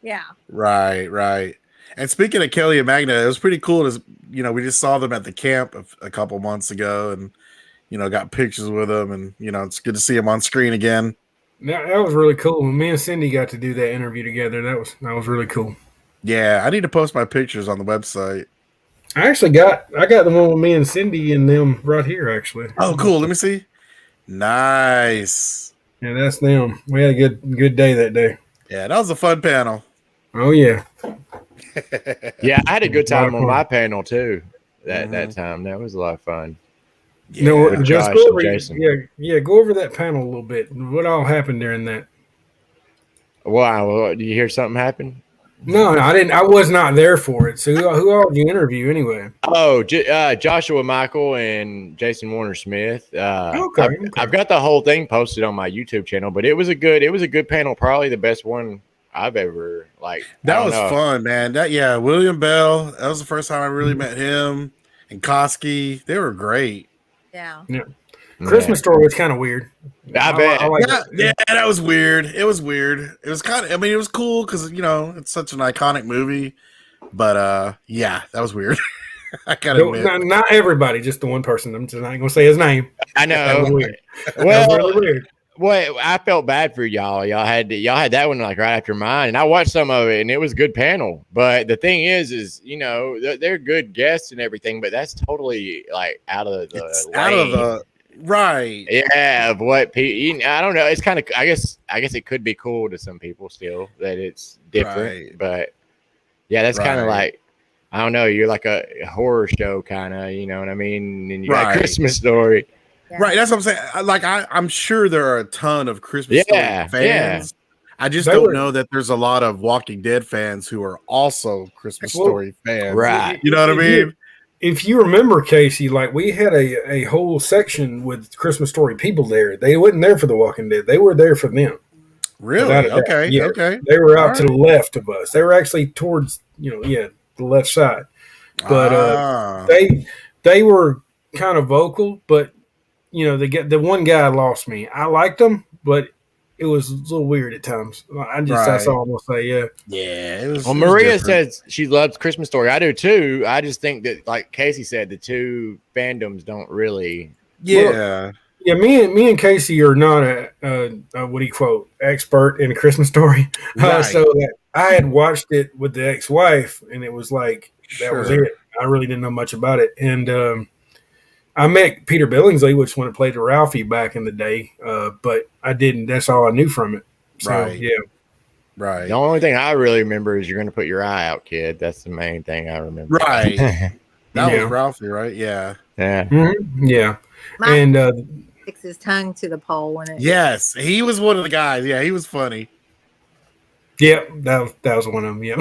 Yeah. Right. And speaking of Kelly and Magna, it was pretty cool. We just saw them at the camp a couple months ago, and got pictures with them, and it's good to see them on screen again. That was really cool. When me and Cindy got to do that interview together, that was really cool. Yeah, I need to post my pictures on the website. I got the one with me and Cindy and them right here, actually. Oh, cool. Let me see. Nice. Yeah, that's them. We had a good day that day. Yeah, that was a fun panel. Oh yeah. Yeah, I had a good time on my panel too. That time, that was a lot of fun. Yeah, no, just go over, go over that panel a little bit. What all happened during that? Wow, did you hear something happen? No, I didn't. I was not there for it. So who all did you interview anyway? Oh, Joshua Michael and Jason Warner Smith. Okay. I've got the whole thing posted on my YouTube channel, but it was a good panel. Probably the best one I've ever That was fun, man. William Bell. That was the first time I really met him. And Koski, they were great. Yeah. Christmas Story was kind of weird. I bet. That was weird. It was weird. It was kind of. I mean, it was cool because it's such an iconic movie. But that was weird. I gotta admit. Not everybody, just the one person. I'm just not gonna say his name. I know. That was weird. Well, that was really weird. Well, I felt bad for y'all. Y'all had that one right after mine, and I watched some of it, and it was a good panel. But the thing is they're good guests and everything, but that's totally out of the lane. Out of the right. Yeah, of what people. I don't know. It's kind of. I guess it could be cool to some people still that it's different, but yeah, that's kind of I don't know. You're like a horror show kind of. You know what I mean? And you got Christmas Story. Yeah. Right, that's what I'm saying. I'm sure there are a ton of Christmas Story fans. Yeah. I just don't know that there's a lot of Walking Dead fans who are also Christmas Story fans. Right. You know what I mean? If you remember, Casey, we had a whole section with Christmas Story people there. They wasn't there for The Walking Dead. They were there for them. Really? Okay. Yeah. Okay. They were out to the left of us. They were actually towards, the left side. But they were kind of vocal, but the one guy lost me. I liked him, but it was a little weird at times. That's all I'm gonna say. Yeah. Yeah. It was. Well, Maria says she loves Christmas Story. I do too. I just think that, like Casey said, the two fandoms don't really. Yeah. Me and Casey are not a expert in a Christmas Story. Right. So I had watched it with the ex-wife, and it was that was it. I really didn't know much about it, and I met Peter Billingsley, which when I played Ralphie back in the day, but I didn't. That's all I knew from it. So, right. Yeah. Right. The only thing I really remember is you're going to put your eye out, kid. That's the main thing I remember. Right. That was Ralphie, right? Yeah. Yeah. Mm-hmm. Yeah. Sticks his tongue to the pole when it. Yes, he was one of the guys. Yeah, he was funny. Yep, that was one of them. Yep.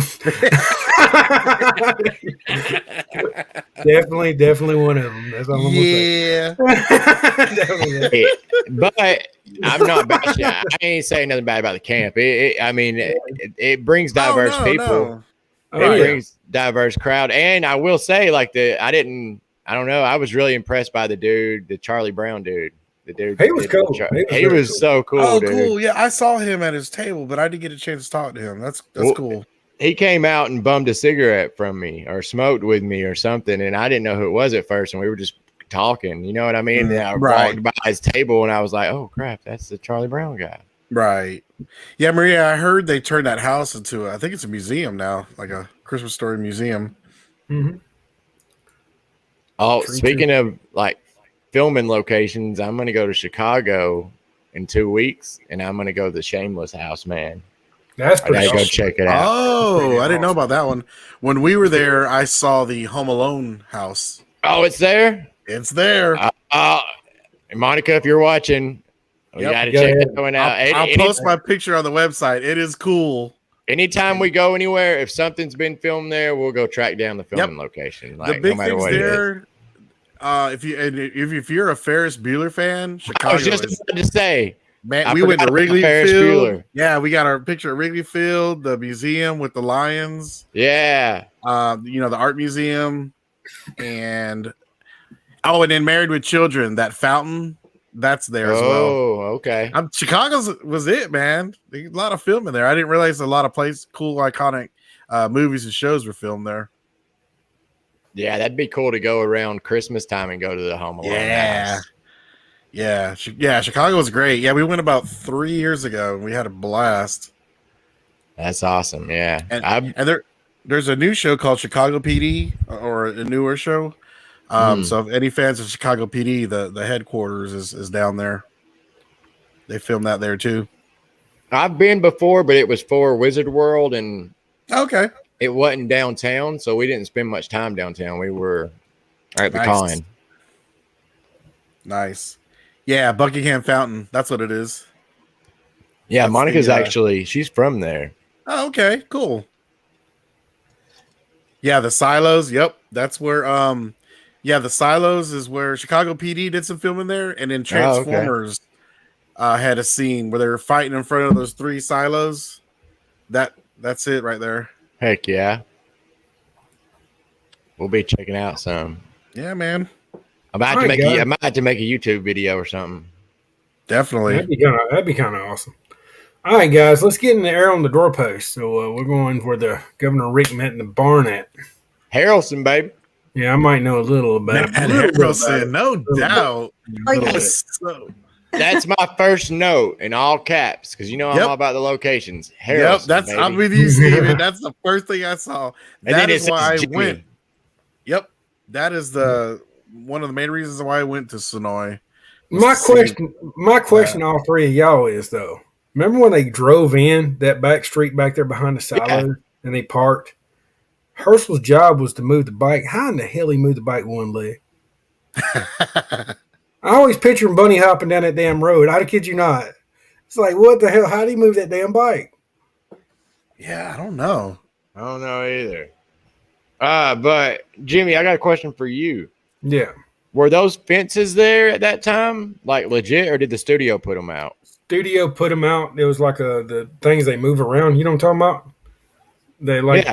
definitely one of them. That's all I'm gonna say. Yeah. But I'm not bashing. I ain't saying nothing bad about the camp. It brings diverse people. It brings diverse crowd, and I will say, like I don't know. I was really impressed by the Charlie Brown dude. The dude, he was cool. He was so cool. Oh, dude. cool! Yeah, I saw him at his table, but I didn't get a chance to talk to him. That's cool. He came out and bummed a cigarette from me, or smoked with me, or something, and I didn't know who it was at first, and we were just talking. You know what I mean? And I walked by his table, and I was like, "Oh crap, that's the Charlie Brown guy." Right. Yeah, Maria. I heard they turned that house into I think it's a museum now, like a Christmas story museum. Mm-hmm. Oh, speaking of like filming locations, I'm going to go to Chicago in 2 weeks, and I'm going to go to the Shameless house, man. That's pretty awesome. Go check it out. Oh, I didn't know about that one. When we were there, I saw the Home Alone house. Oh, it's there? It's there. Monica, if you're watching, we got to check that one out. I'll post my picture on the website. It is cool. Anytime we go anywhere, if something's been filmed there, we'll go track down the filming location. Like, the big no matter thing's what there. If you're a Ferris Bueller fan, Chicago. I was just about to say, man, we went to Wrigley Field. Yeah, we got our picture at Wrigley Field, the museum with the lions. Yeah. The art museum, and then Married with Children, that fountain, that's there as well. Oh, okay. Chicago's was it, man. There's a lot of filming there. I didn't realize a lot of cool, iconic movies and shows were filmed there. Yeah, that'd be cool to go around Christmas time and go to the Home Alone house. Yeah, Chicago was great. Yeah, we went about 3 years ago and we had a blast. That's awesome. Yeah, and there's a new show called Chicago PD, or a newer show. So if any fans of Chicago PD, the headquarters is down there. They filmed that there too. I've been before, but it was for Wizard World, and okay. It wasn't downtown, so we didn't spend much time downtown. We were at the con. Nice. Yeah, Buckingham Fountain. That's what it is. Yeah, that's Monica's she's from there. Oh, okay. Cool. Yeah, the silos. Yep. That's where the silos is where Chicago PD did some filming there, and then Transformers had a scene where they were fighting in front of those 3 silos. That's it right there. Heck yeah. We'll be checking out some. Yeah, man. I might have to make a YouTube video or something. Definitely. That'd be kind of awesome. All right, guys, let's get in the air on the doorpost. So we're going where the Governor Rick met in the barn at. Harrelson, baby. Yeah, I might know a little about it. Harrelson, no doubt. That's my first note in all caps, because I'm all about the locations. Harrelson, I'm with you, Steven. That's the first thing I saw. That is why I went. Yep, that is one of the main reasons why I went to Sonoy. My question, all 3 of y'all is though. Remember when they drove in that back street back there behind the silo and they parked? Herschel's job was to move the bike. How in the hell he moved the bike one leg? I always picture him bunny hopping down that damn road. I kid you not. It's like, what the hell? How did he move that damn bike? Yeah, I don't know. I don't know either. But Jimmy, I got a question for you. Yeah. Were those fences there at that time, like legit, or did the studio put them out? Studio put them out. It was like the things they move around. You know what I'm talking about? They like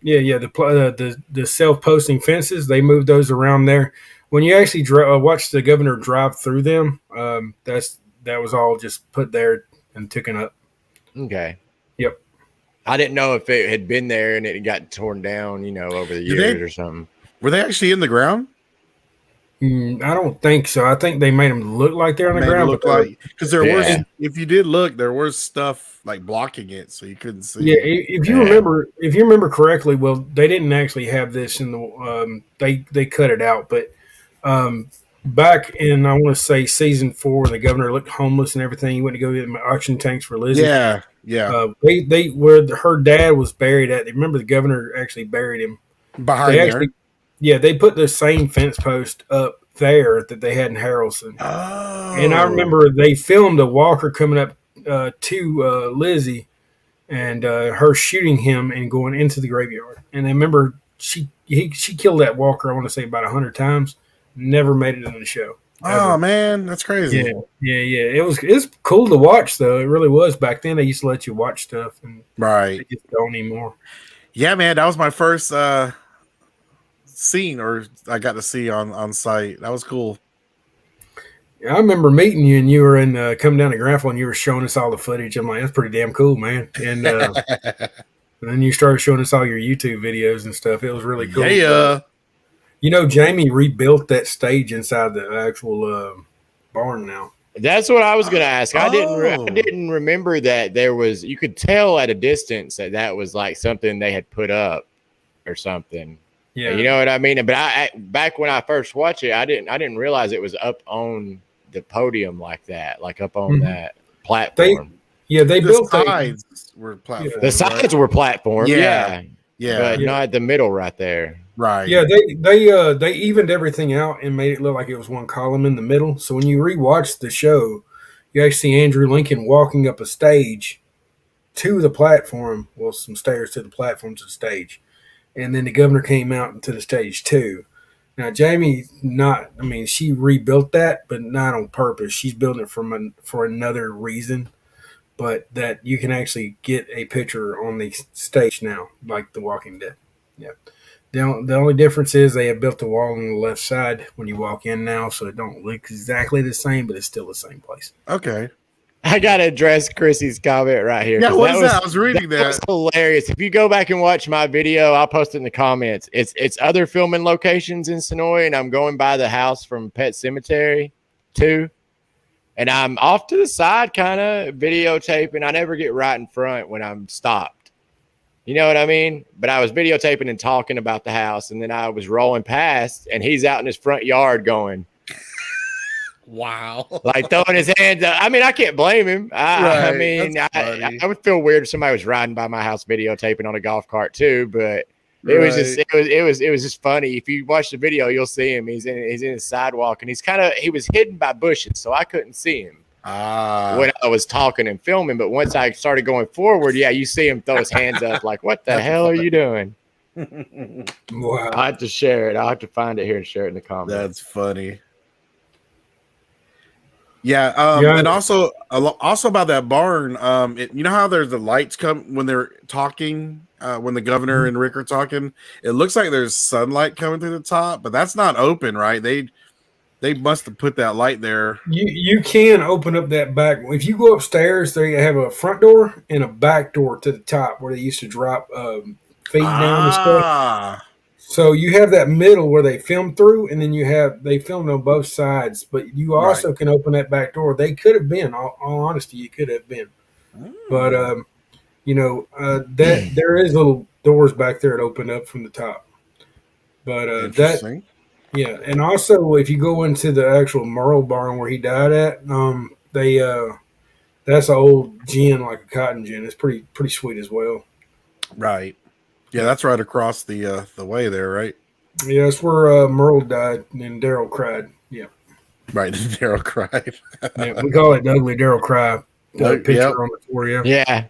the self-posting fences. They moved those around there. When you actually watch the governor drive through them, that was all just put there and taken up. Okay. Yep. I didn't know if it had been there and it got torn down, over the years or something. Were they actually in the ground? I don't think so. I think they made them look like they're on the ground. Because there was, if you did look, there was stuff like blocking it, so you couldn't see. Yeah, if you remember correctly, well, they didn't actually have this in the. They cut it out, but back in I want to say season 4, the governor looked homeless and everything. He went to go get oxygen tanks for Lizzie. Yeah. They where her dad was buried at. Remember, the governor actually buried him behind there. Yeah, they put the same fence post up there that they had in Harrelson. Oh. And I remember they filmed a walker coming up to Lizzie, and her shooting him and going into the graveyard. And I remember she killed that walker, I want to say about 100 times, never made it in the show. Oh man, that's crazy. Yeah. It's cool to watch though. It really was. Back then they used to let you watch stuff, and right. they just don't anymore. Yeah, man, that was my first scene, or I got to see on site. That was cool. I remember meeting you, and you were in coming down to Granville, and you were showing us all the footage. I'm like, that's pretty damn cool, man. And, and then you started showing us all your YouTube videos and stuff. It was really cool. Yeah. You know, Jamie rebuilt that stage inside the actual barn now. That's what I was going to ask. I didn't remember that there was. You could tell at a distance that was like something they had put up or something. Yeah, you know what I mean. But I back when I first watched it, I didn't realize it was up on the podium like that, like up on that platform. They built the sides were platform. The sides were platform. Yeah, but yeah. not the middle right there. Right. Yeah, they evened everything out and made it look like it was one column in the middle. So when you rewatch the show, you actually see Andrew Lincoln walking up a stage to the platform. Well, some stairs to the platform to the stage, and then the governor came out into the stage too. Now Jamie, she rebuilt that, but not on purpose. She's building it for another reason. But that you can actually get a picture on the stage now, like The Walking Dead. Yeah. The only difference is they have built the wall on the left side when you walk in now, so it don't look exactly the same, but it's still the same place. Okay. I got to address Chrissy's comment right here. Yeah, what is that? I was reading that. That was hilarious. If you go back and watch my video, I'll post it in the comments. It's other filming locations in Sonoy, and I'm going by the house from Pet Cemetery too. And I'm off to the side kind of videotaping. I never get right in front when I'm stopped. You know what I mean? But I was videotaping and talking about the house, and then I was rolling past, and he's out in his front yard going, wow. Like throwing his hands up. I mean, I can't blame him. I would feel weird if somebody was riding by my house videotaping on a golf cart too, but it was just funny. If you watch the video, you'll see him. He's in his sidewalk, and he was hidden by bushes, so I couldn't see him when I was talking and filming. But once I started going forward, you see him throw his hands up like, what the hell are you doing? Wow. I have to share it. I'll have to find it here and share it in the comments. That's funny. Yeah, and also about that barn. You know how there's the lights come when they're talking, when the governor and Rick are talking. It looks like there's sunlight coming through the top, but that's not open, right? They must have put that light there. You can open up that back. If you go upstairs, they have a front door and a back door to the top where they used to drop feed down and stuff. So you have that middle where they film through, and then they filmed on both sides. But you also can open that back door. They could have been, all honesty, you could have been. But that there is little doors back there that open up from the top. But and also if you go into the actual Merle barn where he died at, that's an old gin, like a cotton gin. It's pretty sweet as well. Right. Yeah, that's right across the way there, right? Yeah, that's where Merle died and Daryl cried. Yeah. Right, Daryl cried. Yeah, we call it the ugly Daryl cry. Picture on the tour, yeah.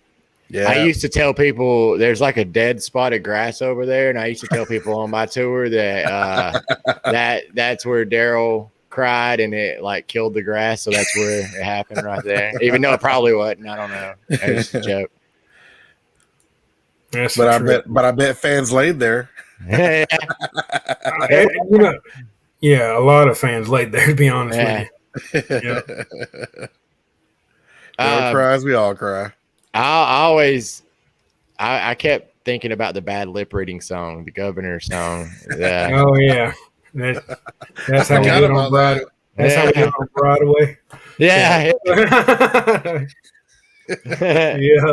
I used to tell people there's like a dead spot of grass over there, and I used to tell people on my tour that that's where Daryl cried, and it like killed the grass, so that's where it happened right there. Even though it probably wasn't, I don't know. It's a joke. But I bet fans laid there. A lot of fans laid there, to be honest with you. Daryl cries, we all cry. I kept thinking about the bad lip reading song, the Governor song. Oh yeah, that's how we did on Broadway. That's how we did on Broadway. Yeah. Yeah.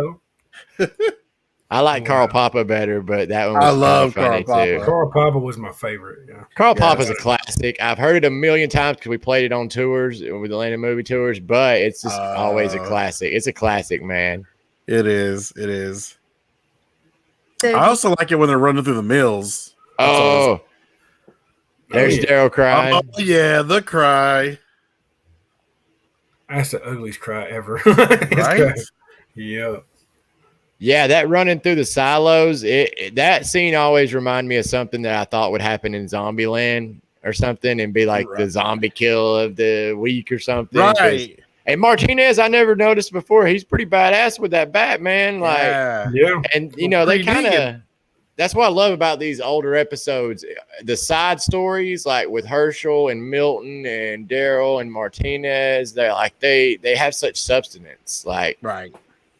I like Carl Papa better, but that one was I love funny Carl too. Papa. Carl Papa was my favorite. Yeah. Carl Papa's a classic. I've heard it a million times because we played it on tours with the Atlanta movie tours, but it's just always a classic. It's a classic, man. It is. I also like it when they're running through the mills. There's Daryl crying. Oh yeah, the cry. That's the ugliest cry ever. Right? Yeah. Yeah, that running through the silos, that scene always reminded me of something that I thought would happen in Zombieland or something, and be like the zombie kill of the week or something. Right. And Martinez, I never noticed before. He's pretty badass with that bat, man. Like, Yeah. And you know, they kind of. That's what I love about these older episodes. The side stories, like with Herschel and Milton and Daryl and Martinez, they're like they have such substance. Like, right.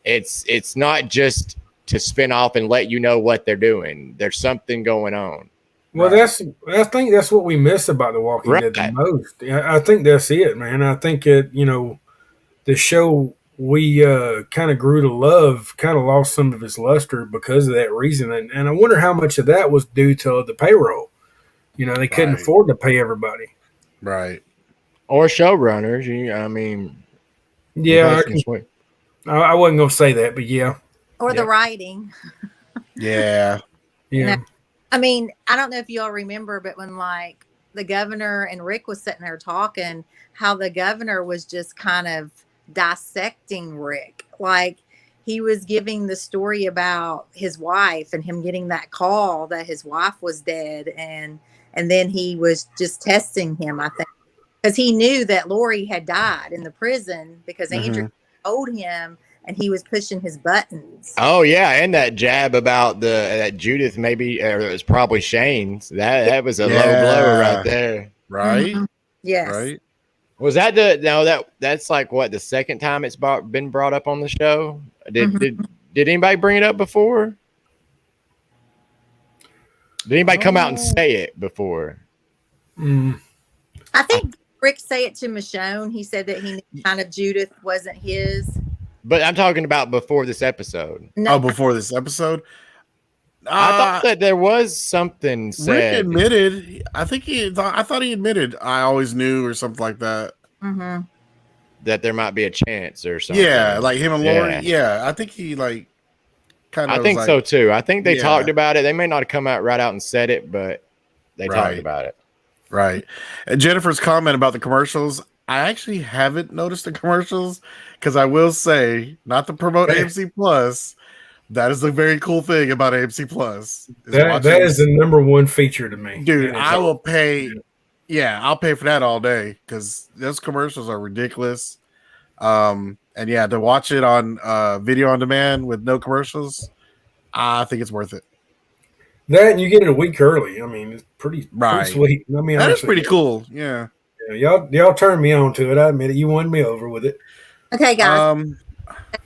It's not just to spin off and let you know what they're doing. There's something going on. Well, I think that's what we miss about The Walking Dead the most. I think that's it, man. I think the show we kind of grew to love kind of lost some of its luster because of that reason, and I wonder how much of that was due to the payroll. They couldn't afford to pay everybody, right? Or showrunners. I mean, yeah. I wasn't gonna say that, but yeah. Or the writing. Yeah. Yeah. I mean, I don't know if y'all remember, but when like the governor and Rick was sitting there talking, how the governor was just kind of dissecting Rick. Like he was giving the story about his wife and him getting that call that his wife was dead. And then he was just testing him, I think, because he knew that Lori had died in the prison because Andrew told him, and he was pushing his buttons. Oh yeah, and that jab about that Judith maybe, or it was probably Shane's. That was a low blow right there. Right. Yes. Right. Was that that's like what, the second time it's been brought up on the show? Did anybody bring it up before? Did anybody come out and say it before? I think Rick said it to Michonne. He said that he knew kind of Judith wasn't his. But I'm talking about before this episode. No. Oh, before this episode? I thought that there was something said. Rick admitted. I thought he admitted. I always knew, or something like that. That there might be a chance or something. Yeah, like him and Lori. Yeah, I think he like kind of. I think so too. I think they talked about it. They may not have come out right out and said it, but they talked about it. Right. And Jennifer's comment about the commercials. I actually haven't noticed the commercials, because I will say, not to promote AMC Plus, that is the very cool thing about AMC Plus. That is the number one feature to me. Dude, I will pay. Yeah, I'll pay for that all day, because those commercials are ridiculous. And yeah, to watch it on video on demand with no commercials, I think it's worth it. That, and you get it a week early. I mean, it's pretty sweet. I mean, that is pretty cool. Yeah. Y'all turned me on to it. I admit it. You won me over with it. Okay, guys.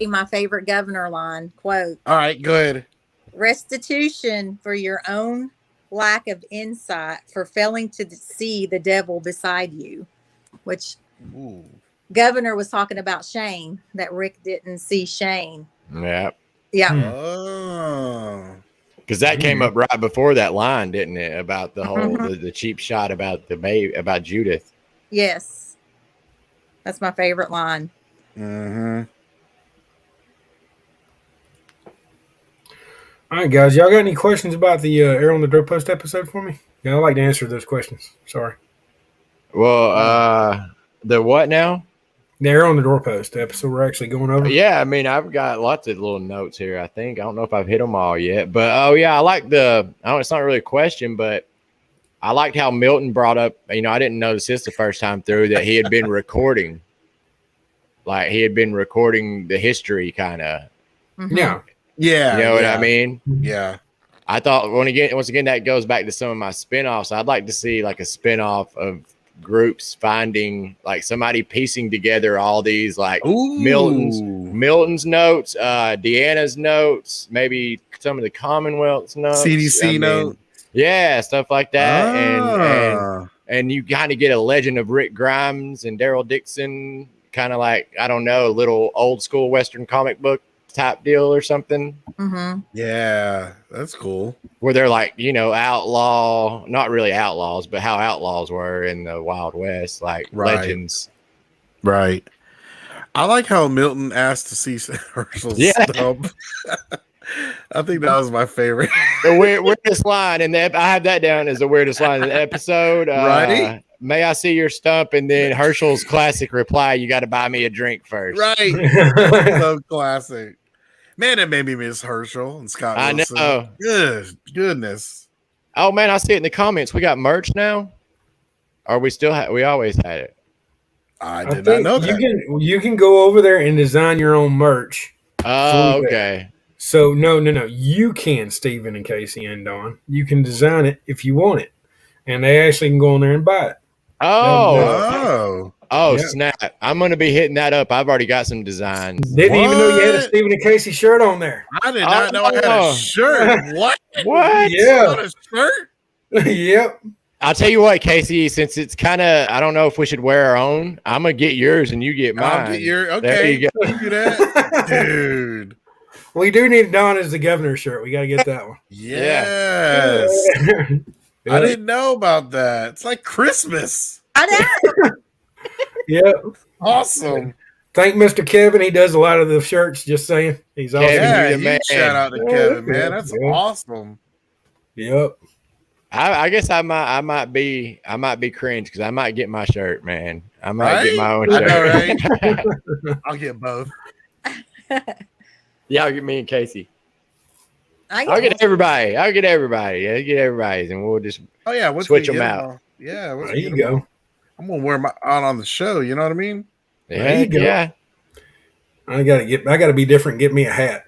My favorite governor line quote. All right, good. Restitution for your own lack of insight for failing to see the devil beside you, which Governor was talking about Shane, that Rick didn't see Shane. Yeah. Oh. Because that came up right before that line, didn't it? About the whole the cheap shot about the babe, about Judith. Yes, that's my favorite line. All right, guys, y'all got any questions about the Air on the Doorpost episode for me? Yeah, I'd like to answer those questions. Sorry. Well, the what now? The Air on the Doorpost, the episode we're actually going over. Yeah, I mean, I've got lots of little notes here, I think. I don't know if I've hit them all yet. But, I like it's not really a question, but I liked how Milton brought up, I didn't notice this the first time through, that he had been recording. Like, he had been recording the history, kind of. Yeah. Yeah. You know what I mean? Yeah. I thought, once again, that goes back to some of my spinoffs. I'd like to see, like, a spinoff of groups finding, like, somebody piecing together all these, like, Milton's notes, Deanna's notes, maybe some of the Commonwealth's notes, CDC notes, stuff like that. And you kind of get a legend of Rick Grimes and Daryl Dixon, kind of like, I don't know, a little old school Western comic book type deal or something. Yeah, that's cool. Where they're like, outlaw, not really outlaws, but how outlaws were in the Wild West, like legends. Right. I like how Milton asked to see Herschel's stump. I think that was my favorite. The weirdest line, and I have that down as the weirdest line in the episode. Right. May I see your stump? And then Herschel's classic reply, you got to buy me a drink first. Right. So classic. Man, it made me miss Herschel and Scott I Wilson. know. Goodness. Oh man, I see it in the comments. We got merch now. Or we still we always had it. I did not know that. You can go over there and design your own merch. Oh, okay. So no. You can, Stephen and Casey and Don. You can design it if you want it, and they actually can go on there and buy it. Oh, snap! I'm gonna be hitting that up. I've already got some designs. Didn't even know you had a Stephen and Casey shirt on there. I did not know I had a shirt. What? What? Yeah, got a shirt. Yep. I'll tell you what, Casey. Since it's kind of, I don't know if we should wear our own. I'm gonna get yours and you get mine. I'll get your. Okay, there you go. You do that, dude. We do need Don as the governor shirt. We got to get that one. Yes. I didn't know about that. It's like Christmas. I know. Yep. Awesome. Thank Mr. Kevin. He does a lot of the shirts. Just saying, he's awesome. Yeah, you the man. shout out to Kevin, man. That's awesome. Yep. I guess I might be cringe because I might get my shirt, man. I might get my own shirt. I know, right? I'll get both. Yeah, I'll get me and Casey. I'll get everybody. I'll get everybody. Yeah, get everybody's, and we'll just switch them out. Yeah, There you go. I'm gonna wear my on the show. You know what I mean? There you go. Yeah. I gotta be different. Get me a hat.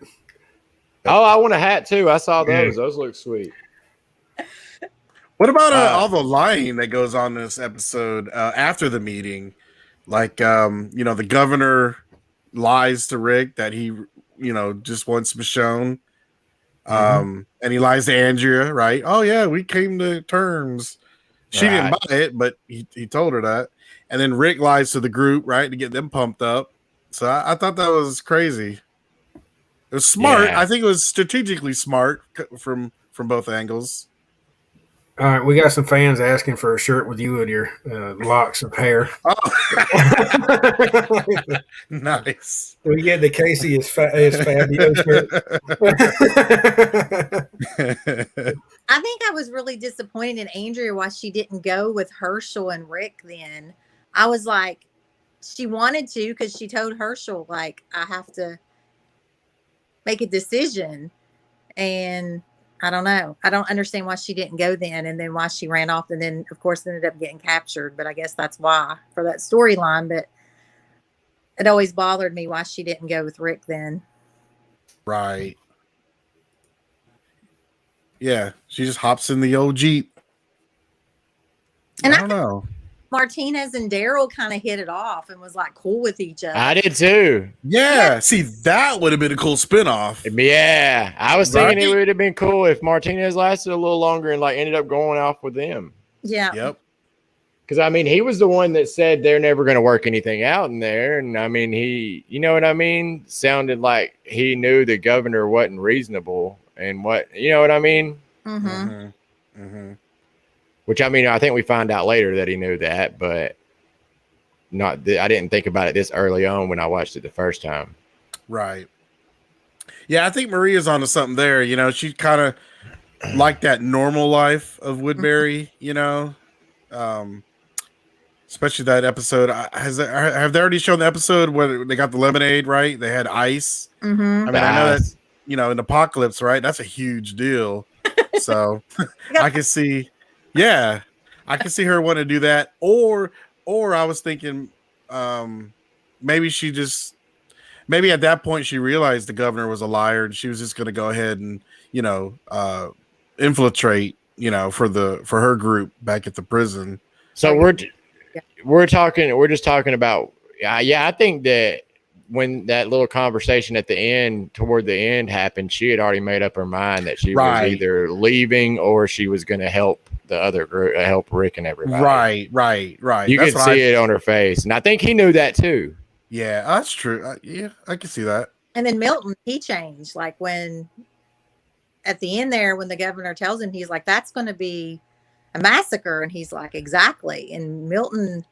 Oh, I want a hat too. I saw those. Those look sweet. What about all the lying that goes on in this episode after the meeting? Like, the governor lies to Rick that he, just wants Michonne. And he lies to Andrea, right? Oh, yeah, we came to terms. She didn't buy it, but he told her that. And then Rick lies to the group, right, to get them pumped up. So I thought that was crazy. It was smart. Yeah. I think it was strategically smart from both angles. All right, we got some fans asking for a shirt with you and your locks of hair. Oh. Nice. We get the Casey is Fabio shirt. I think I was really disappointed in Andrea why she didn't go with Herschel and Rick then. I was like, she wanted to because she told Herschel, like, I have to make a decision. And I don't know. I don't understand why she didn't go then and then why she ran off and then, of course, ended up getting captured. But I guess that's why for that storyline. But it always bothered me why she didn't go with Rick then. Right. Yeah. She just hops in the old Jeep. And I don't know. Martinez and Daryl kind of hit it off and was like cool with each other. I did too. Yeah. See, that would have been a cool spinoff. Yeah. I was thinking it would have been cool if Martinez lasted a little longer and ended up going off with them. Yeah. Yep. Because he was the one that said they're never going to work anything out in there. And he, you know what I mean? Sounded like he knew the governor wasn't reasonable and you know what I mean? Mm-hmm. Mm-hmm. Mm-hmm. Which, I think we find out later that he knew that, but I didn't think about it this early on when I watched it the first time. Right. Yeah, I think Maria's onto something there. She kind of like that normal life of Woodbury, especially that episode. Have they already shown the episode where they got the lemonade, right? They had ice. Mm-hmm. I know that, in Apocalypse, right? That's a huge deal. So I can see... Yeah, I can see her want to do that, or I was thinking, maybe at that point she realized the governor was a liar, and she was just going to go ahead and infiltrate, for her group back at the prison. So we're just talking about, I think that when that little conversation at the end, toward the end happened, she had already made up her mind that she was either leaving or she was going to help the other group, help Rick and everybody. Right. You could see it on her face, and I think he knew that too. Yeah, that's true. Yeah, I can see that. And then Milton, he changed. Like when at the end there, when the governor tells him, he's like, "That's going to be a massacre," and he's like, "Exactly." And Milton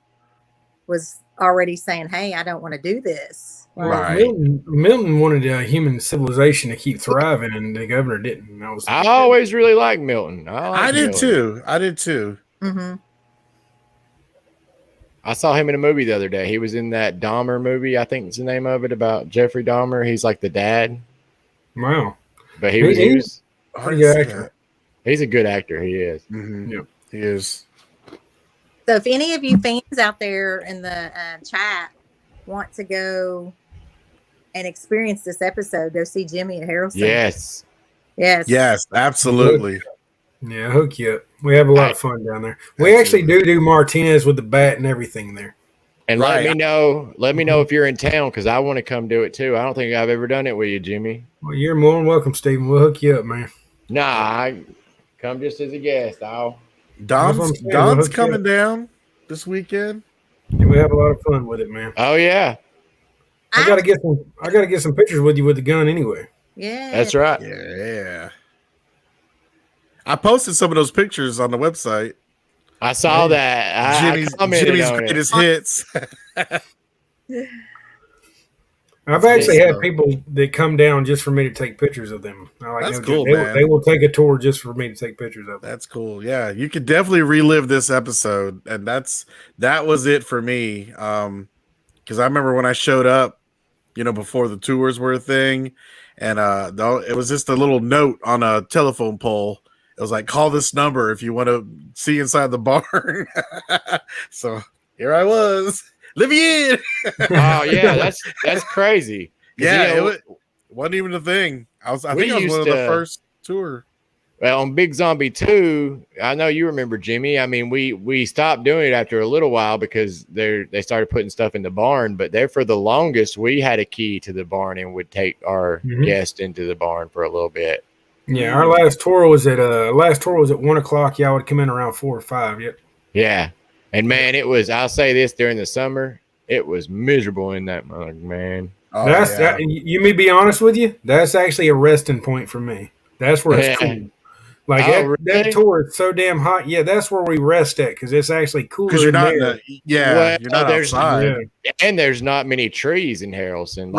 was already saying, "Hey, I don't want to do this." Right. Milton wanted human civilization to keep thriving, and the governor didn't. I always really liked Milton. I did too. Mm-hmm. I saw him in a movie the other day. He was in that Dahmer movie, I think is the name of it, about Jeffrey Dahmer. He's like the dad. Wow. But he was pretty good actor. He's a good actor. He is. Mm-hmm. Yeah. He is. So if any of you fans out there in the chat want to go and experience this episode, go see Jimmy at Harrelson. Yes. Yes, absolutely. Yeah, hook you up. We have a lot of fun down there. We actually do Martinez with the bat and everything there. And let me know if you're in town, because I want to come do it too. I don't think I've ever done it with you, Jimmy. Well, you're more than welcome, Stephen. We'll hook you up, man. Nah, I come just as a guest. Don's coming down this weekend. Yeah, we have a lot of fun with it, man. Oh yeah. I gotta get some pictures with you with the gun anyway. Yeah. That's right. Yeah. I posted some of those pictures on the website. I saw that. Jimmy's greatest hits. I've actually had people that come down just for me to take pictures of them. That's cool, man. They will take a tour just for me to take pictures of them. That's cool. Yeah, you could definitely relive this episode, and that was it for me. Because I remember when I showed up, before the tours were a thing, and it was just a little note on a telephone pole. It was like, call this number if you want to see inside the barn. So here I was. Let me in. Oh yeah, that's crazy. Yeah, it wasn't even a thing. I think I was one of the first tour. Well, on Big Zombie 2, I know you remember, Jimmy. I mean, we stopped doing it after a little while because they started putting stuff in the barn. But there, for the longest, we had a key to the barn and would take our guest into the barn for a little bit. Yeah, our last tour was at 1 o'clock. Y'all would come in around 4 or 5. Yep. Yeah, and man, it was. I'll say this: during the summer, it was miserable in that mug, man. Oh, you may be honest with you. That's actually a resting point for me. That's where it's cool. Like that tour is so damn hot. Yeah, that's where we rest at because it's actually cooler. Because you're not there. you're not outside. And there's not many trees in Harrelson.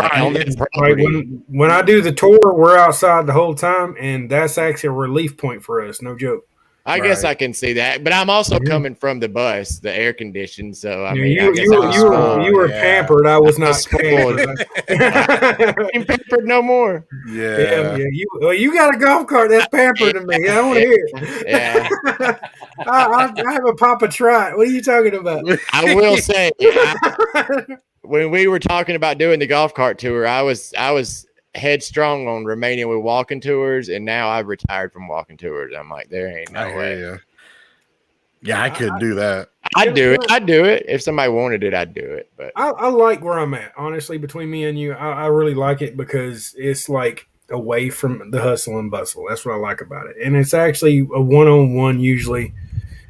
When I do the tour, we're outside the whole time, and that's actually a relief point for us. No joke. I guess I can see that, but I'm also coming from the bus, the air conditioned. So I mean, you were pampered. I was not spoiled. Ain't pampered no more. Yeah. You got a golf cart that's pampered to me. I want to hear it. Yeah. I have a Papa Trot. What are you talking about? I will say, when we were talking about doing the golf cart tour, I was headstrong on remaining with walking tours, and now I've retired from walking tours. I'm like, there ain't no way. Yeah, I couldn't do that. I'd do it if somebody wanted it. I'd do it. But I like where I'm at, honestly. Between me and you, I really like it because it's like away from the hustle and bustle. That's what I like about it, and it's actually a one-on-one usually.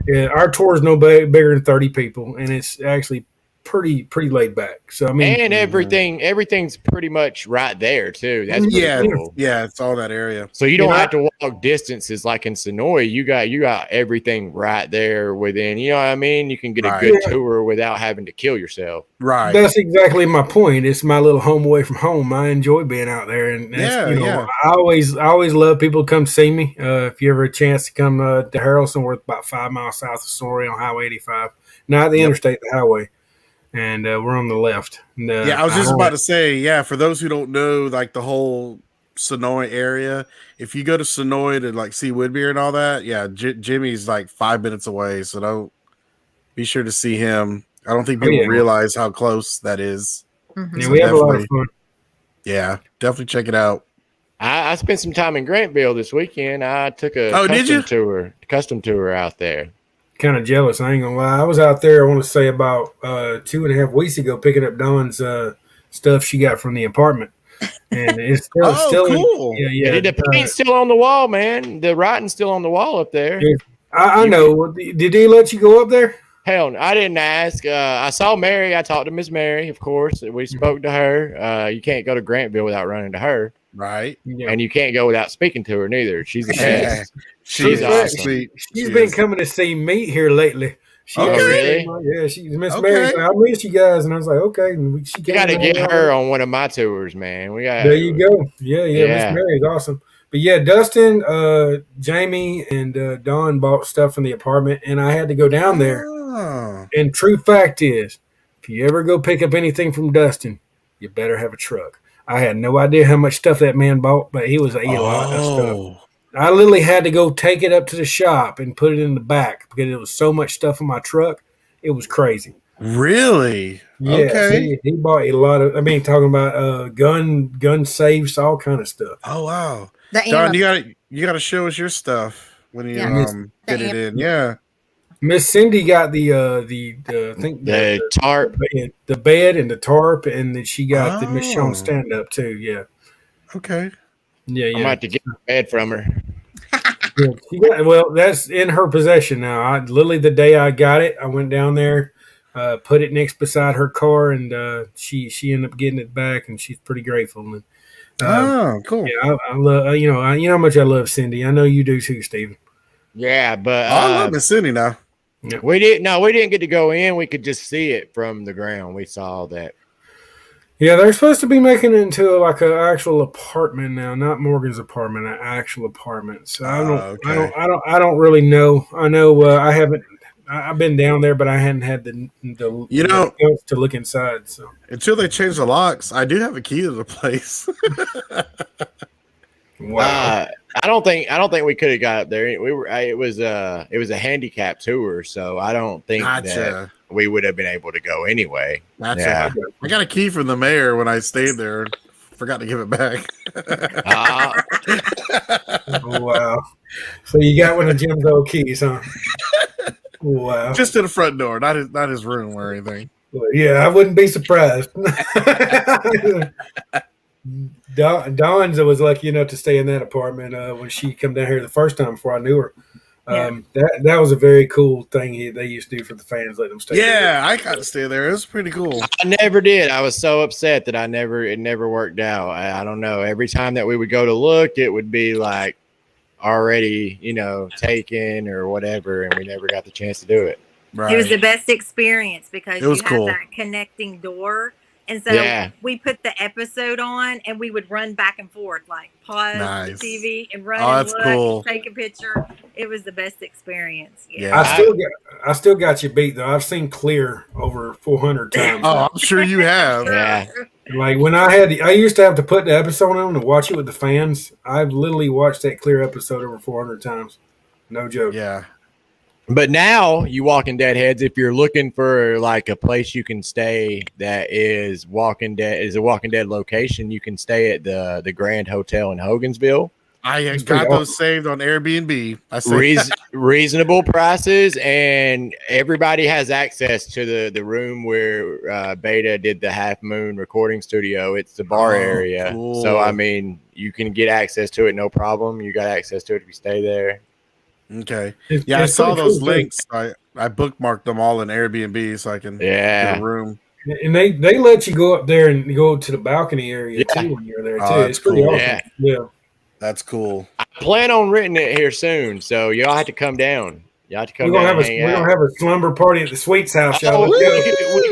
Yeah, our tour is no bigger than 30 people, and it's actually pretty laid back. So I mean, and everything's pretty much right there too. That's cool. Yeah, it's all that area. So you don't have to walk distances like in Sonoy. You got everything right there within. You know what I mean? You can get a good tour without having to kill yourself. Right. That's exactly my point. It's my little home away from home. I enjoy being out there, and I always love people to come see me. If you ever a chance to come to Harrelson, we're about 5 miles south of Sonoy on Highway 85, not the interstate, the highway. And we're on the left. I was just about to say, for those who don't know, like the whole Sonoy area, if you go to Sonoy to like see Woodbeer and all that, Jimmy's like 5 minutes away. So don't be sure to see him. I don't think people realize how close that is. Mm-hmm. Yeah, we have a lot of fun. Yeah, definitely check it out. I spent some time in Grantville this weekend. I took a custom tour out there. Kind of jealous, I ain't gonna lie. I was out there, I want to say about 2.5 weeks ago, picking up Dawn's stuff she got from the apartment, and it's still cool. The paint's still on the wall, man. The writing's still on the wall up there. I know. Did he let you go up there? Hell, I didn't ask. I saw Mary. I talked to Miss Mary, of course. We spoke to her. You can't go to Grantville without running to her. Right. Yeah. And you can't go without speaking to her neither. She's the best. She's awesome. She's been coming to see me here lately. Really? Yeah, she's Miss Mary. I miss you guys, and I was like, okay. She got to get her on one of my tours, man. There you go. Yeah. Miss Mary is awesome. But yeah, Dustin, Jamie, and Dawn bought stuff from the apartment, and I had to go down there. Oh. And true fact is, if you ever go pick up anything from Dustin, you better have a truck. I had no idea how much stuff that man bought, but he was eating a lot of stuff. Oh, I literally had to go take it up to the shop and put it in the back because it was so much stuff in my truck. It was crazy. really? Yeah, Okay. he bought a lot of. I mean, talking about gun safes, all kind of stuff. Oh wow. The Don, ammo. you gotta show us your stuff when you Yeah. get it in. Yeah. Miss Cindy got the I think The tarp. the bed and the tarp, and then she got the Miss Sean Oh. stand up too. Yeah, Okay. yeah, I'm yeah. about to get a bed from her. Yeah, she got, well, that's in her possession now. Literally the day I got it, I went down there, put it next beside her car, and she ended up getting it back, and she's pretty grateful. And Oh, cool. yeah, I love you know how much I love Cindy. I know you do too, Steven. Yeah, but I love Miss Cindy now. we didn't get to go in. We could just see it from the ground. We saw that. Yeah, they're supposed to be making it into like an actual apartment now, not Morgan's apartment, an actual apartment. So Okay. I don't really know. I know I haven't. I've been down there, but I hadn't had the You know- guts to look inside. So Until they change the locks, I do have a key to the place. wow. I don't think we could have got up there. We were. It was a handicap tour, so I don't think that Gotcha. we would have been able to go anyway. Gotcha. Yeah. I got a key from the mayor when I stayed there. Forgot to give it back. Oh, wow. So you got one of Jim's old keys, huh? Wow. Just to the front door, not his room or anything. Well, yeah, I wouldn't be surprised. Dawn's was lucky enough to stay in that apartment when she come down here the first time before I knew her. That was a very cool thing they used to do for the fans, let them stay. Yeah, I got to stay there. It was pretty cool. I never did. I was so upset that it never worked out. I don't know. Every time that we would go to look, it would be like already, taken or whatever, and we never got the chance to do it. Right. It was the best experience because It was you cool. had that connecting door. And so Yeah. we put the episode on and we would run back and forth, like pause Nice. the TV and run Oh, and that's look, cool. take a picture. It was the best experience. Yeah. I still got you beat though. I've seen Clear over 400 times. Oh, I'm sure you have. Yeah. Like when I used to have to put the episode on to watch it with the fans. I've literally watched that Clear episode over 400 times. No joke. Yeah. But now, you Walking Dead heads, if you're looking for like a place you can stay that is a Walking Dead location, you can stay at the Grand Hotel in Hogansville. I It's got pretty those saved on Airbnb. I saved Reasonable prices, and everybody has access to the room where Beta did the Half Moon recording studio. It's the bar area, cool. so I mean, you can get access to it, no problem. You got access to it if you stay there. Okay. It's Yeah, I saw pretty those cool, links. I bookmarked them all in Airbnb so I can get Yeah, a room. too. And they let you go up there and go to the balcony area Yeah. too when you're there too. Oh, It's that's pretty cool. awesome. Yeah. That's cool. I plan on renting it here soon, so y'all have to come down. Y'all have to come We're down. gonna have a slumber party at the Sweets house, y'all. Oh,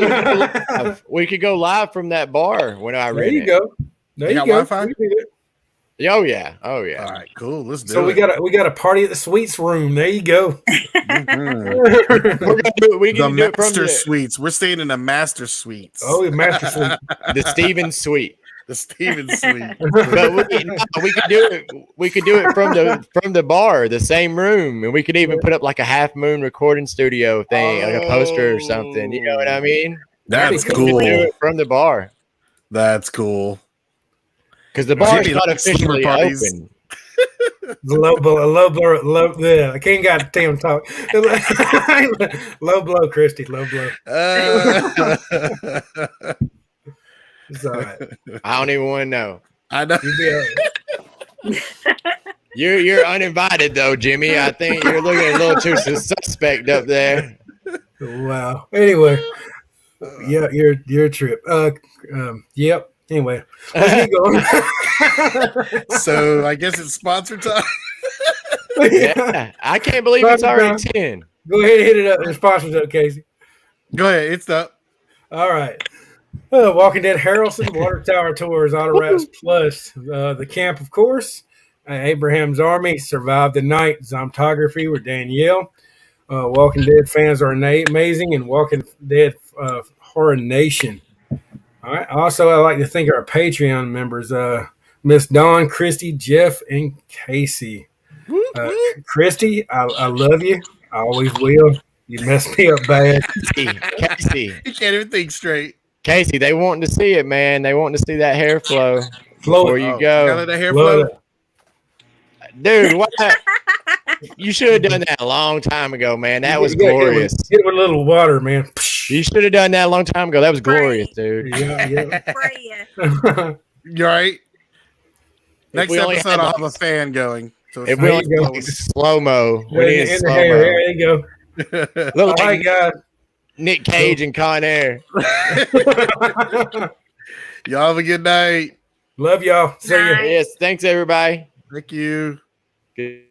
Let's go. we could go live from that bar when I There rent you it. go. There You you got go. Wi-Fi? We can do it. Oh yeah. Oh yeah. All right, cool. Let's do So it. we got a party at the Sweets room. There you go. Mhm. We're gonna do it. We The can do it from master suites. We're staying in the master suites. Oh, the master suite. the Steven Suite. The Steven suite. But we could do it. We could do it from the bar, the same room, and we could even put up like a Half Moon recording studio thing, like a poster or something. You know what I mean? That's We could cool. do it from the bar That's cool. because the bar is Jimmy not likes slumber officially parties. open. Yeah, I can't got Tim talk. Low blow, Christy. Low blow. It's all right. I don't even want to know. I know. You'll be all right. You're uninvited though, Jimmy. I think you're looking a little too suspect up there. Wow. Anyway, yeah, your trip. Yep. Anyway, let's get going. So I guess it's sponsor time. Yeah, I can't believe it's already 10. Go ahead and hit it up. The sponsors up, Casey. Go ahead. It's up. All right. Walking Dead Harrelson, Water Tower Tours, Auto Wraps Plus, the camp, of course, Abraham's Army, Survive the Night, Zombography with Danielle. Walking Dead fans are amazing, and Walking Dead Horror Nation. All right. Also, I'd like to thank our Patreon members, Miss Dawn, Christy, Jeff, and Casey. Christy, I love you. I always will. You messed me up bad. Casey. You can't even think straight. Casey, they wanting to see it, man. They wanting to see that hair flow before you Gotta go. let that hair flow. Dude, what? You should have done that a long time ago, man. That was glorious. Get it with a little water, man. You should have done that a long time ago. That was glorious, dude. Yeah. You're right. Next episode, I'll have a fan going. So if we only go slow-mo. We need in the slow-mo. hair. There you go. Look All right, guys. Nick Cage and Con Air. Y'all have a good night. Love y'all. See you. Yes, thanks everybody. Thank you. Good.